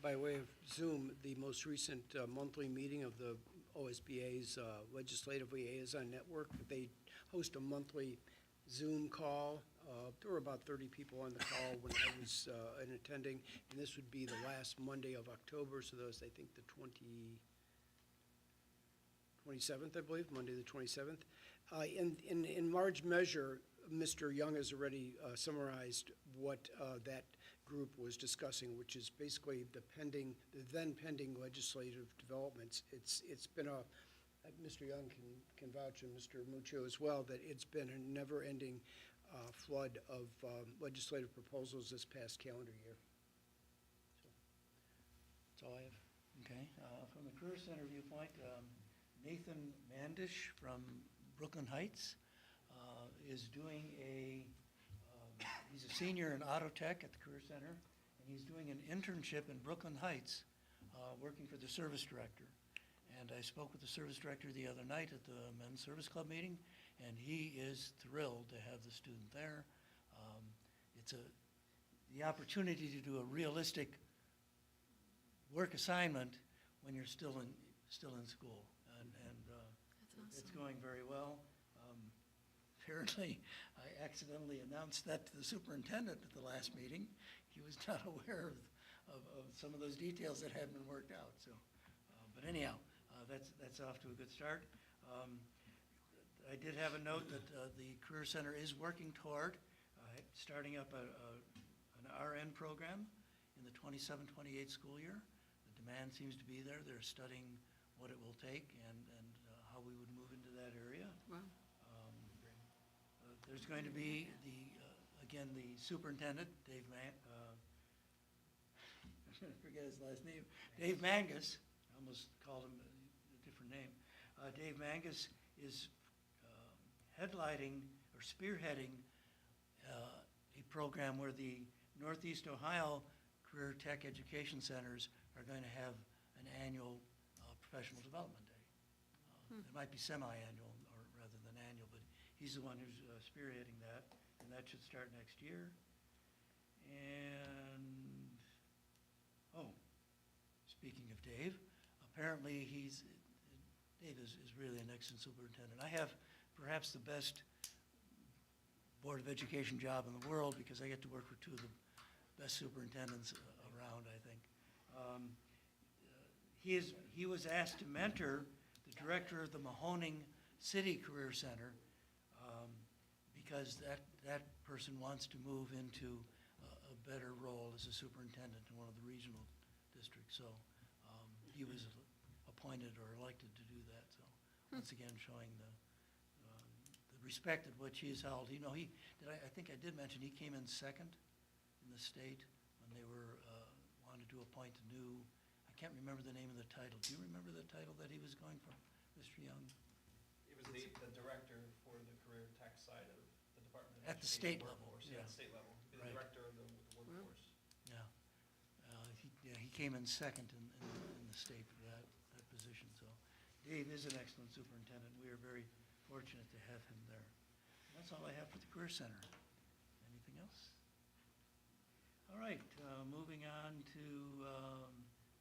by way of Zoom, the most recent monthly meeting of the OSBA's Legislative Liaison Network. They host a monthly Zoom call. There were about 30 people on the call when I was attending, and this would be the last Monday of October, so that was, I think, the 27th, I believe, Monday the 27th. In large measure, Mr. Young has already summarized what that group was discussing, which is basically the then pending legislative developments. It's been Mr. Young can vouch, and Mr. Muccio as well, that it's been a never-ending flood of legislative proposals this past calendar year. So, that's all I have. Okay, from the Career Center viewpoint, Nathan Mandish from Brooklyn Heights is doing he's a senior in auto tech at the Career Center, and he's doing an internship in Brooklyn Heights, working for the service director. And I spoke with the service director the other night at the Men's Service Club meeting, and he is thrilled to have the student there. It's the opportunity to do a realistic work assignment when you're still in school, and That's it's awesome. going very well. Apparently, I accidentally announced that to the superintendent at the last meeting. He was not aware of some of those details that haven't been worked out, so. But anyhow, that's off to a good start. I did have a note that the Career Center is working toward starting up an RN program in the 27-28 school year. The demand seems to be there. They're studying what it will take and how we would move into that area. Wow. There's going to be again, the superintendent, Dave I forget his last name, Dave Mangus, I almost called him a different name. Dave Mangus is headlighting or spearheading a program where the Northeast Ohio Career Tech Education Centers are going to have an annual professional development day. It might be semi-annual or rather than annual, but he's the one who's spearheading that, and that should start next year. And, speaking of Dave, apparently Dave is really an excellent superintendent. I have perhaps the best Board of Education job in the world because I get to work with two of the best superintendents around, I think. He was asked to mentor the director of the Mahoning City Career Center because that person wants to move into a better role as a superintendent in one of the regional districts. So he was appointed or elected to do that. So once again, showing the respect at which he is held. You know, I think I did mention he came in second in the state when they were wanted to appoint a new. I can't remember the name of the title. Do you remember the title that he was going for, Mr. Young? It was the director for the career tech side of the Department of At the Education state level, workforce. yeah. At the state level, the Right. director of the workforce. Yeah. He came in second in the state for that position. So Dave is an excellent superintendent. We are very fortunate to have him there. That's all I have for the Career Center. Anything else? All right, moving on to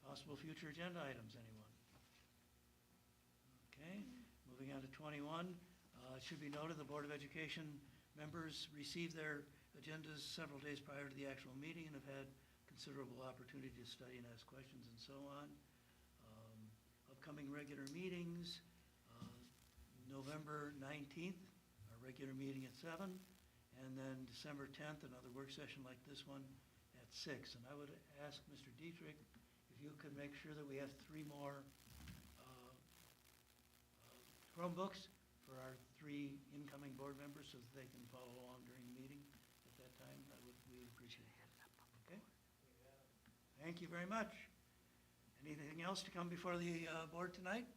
possible future agenda items, anyone? Okay, moving on to 21. It should be noted the Board of Education members received their agendas several days prior to the actual meeting and have had considerable opportunity to study and ask questions and so on. Upcoming regular meetings, November 19th, our regular meeting at 7, and then December 10th, another work session like this one at 6. And I would ask Mr. Dietrich if you could make sure that we have 3 more Chromebooks for our 3 incoming board members so that they can follow along during the meeting at that time. We would appreciate that. Okay? Thank you very much. Anything else to come before the board tonight?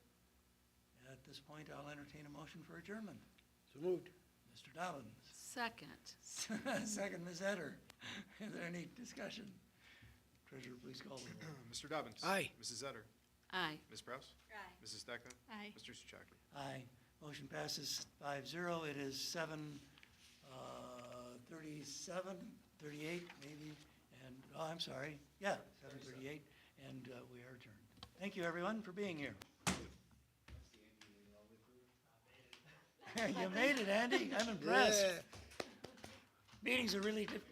At this point, I'll entertain a motion for adjournment. So moved. Mr. Dobbins. Second. Second, Ms. Etter. Is there any discussion? Treasurer, please call the roll. Mr. Dobbins. Aye. Mrs. Zetter. Aye. Ms. Prowse. Aye. Mrs. Deckman. Aye. Mr. Souchaki. Aye. Motion passes 5-0. It is 7:37, 38 maybe, and, oh, I'm sorry. Yeah, 7:38, and we are adjourned. Thank you, everyone, for being here. You made it, Andy. I'm impressed. Yeah. Meetings are really difficult.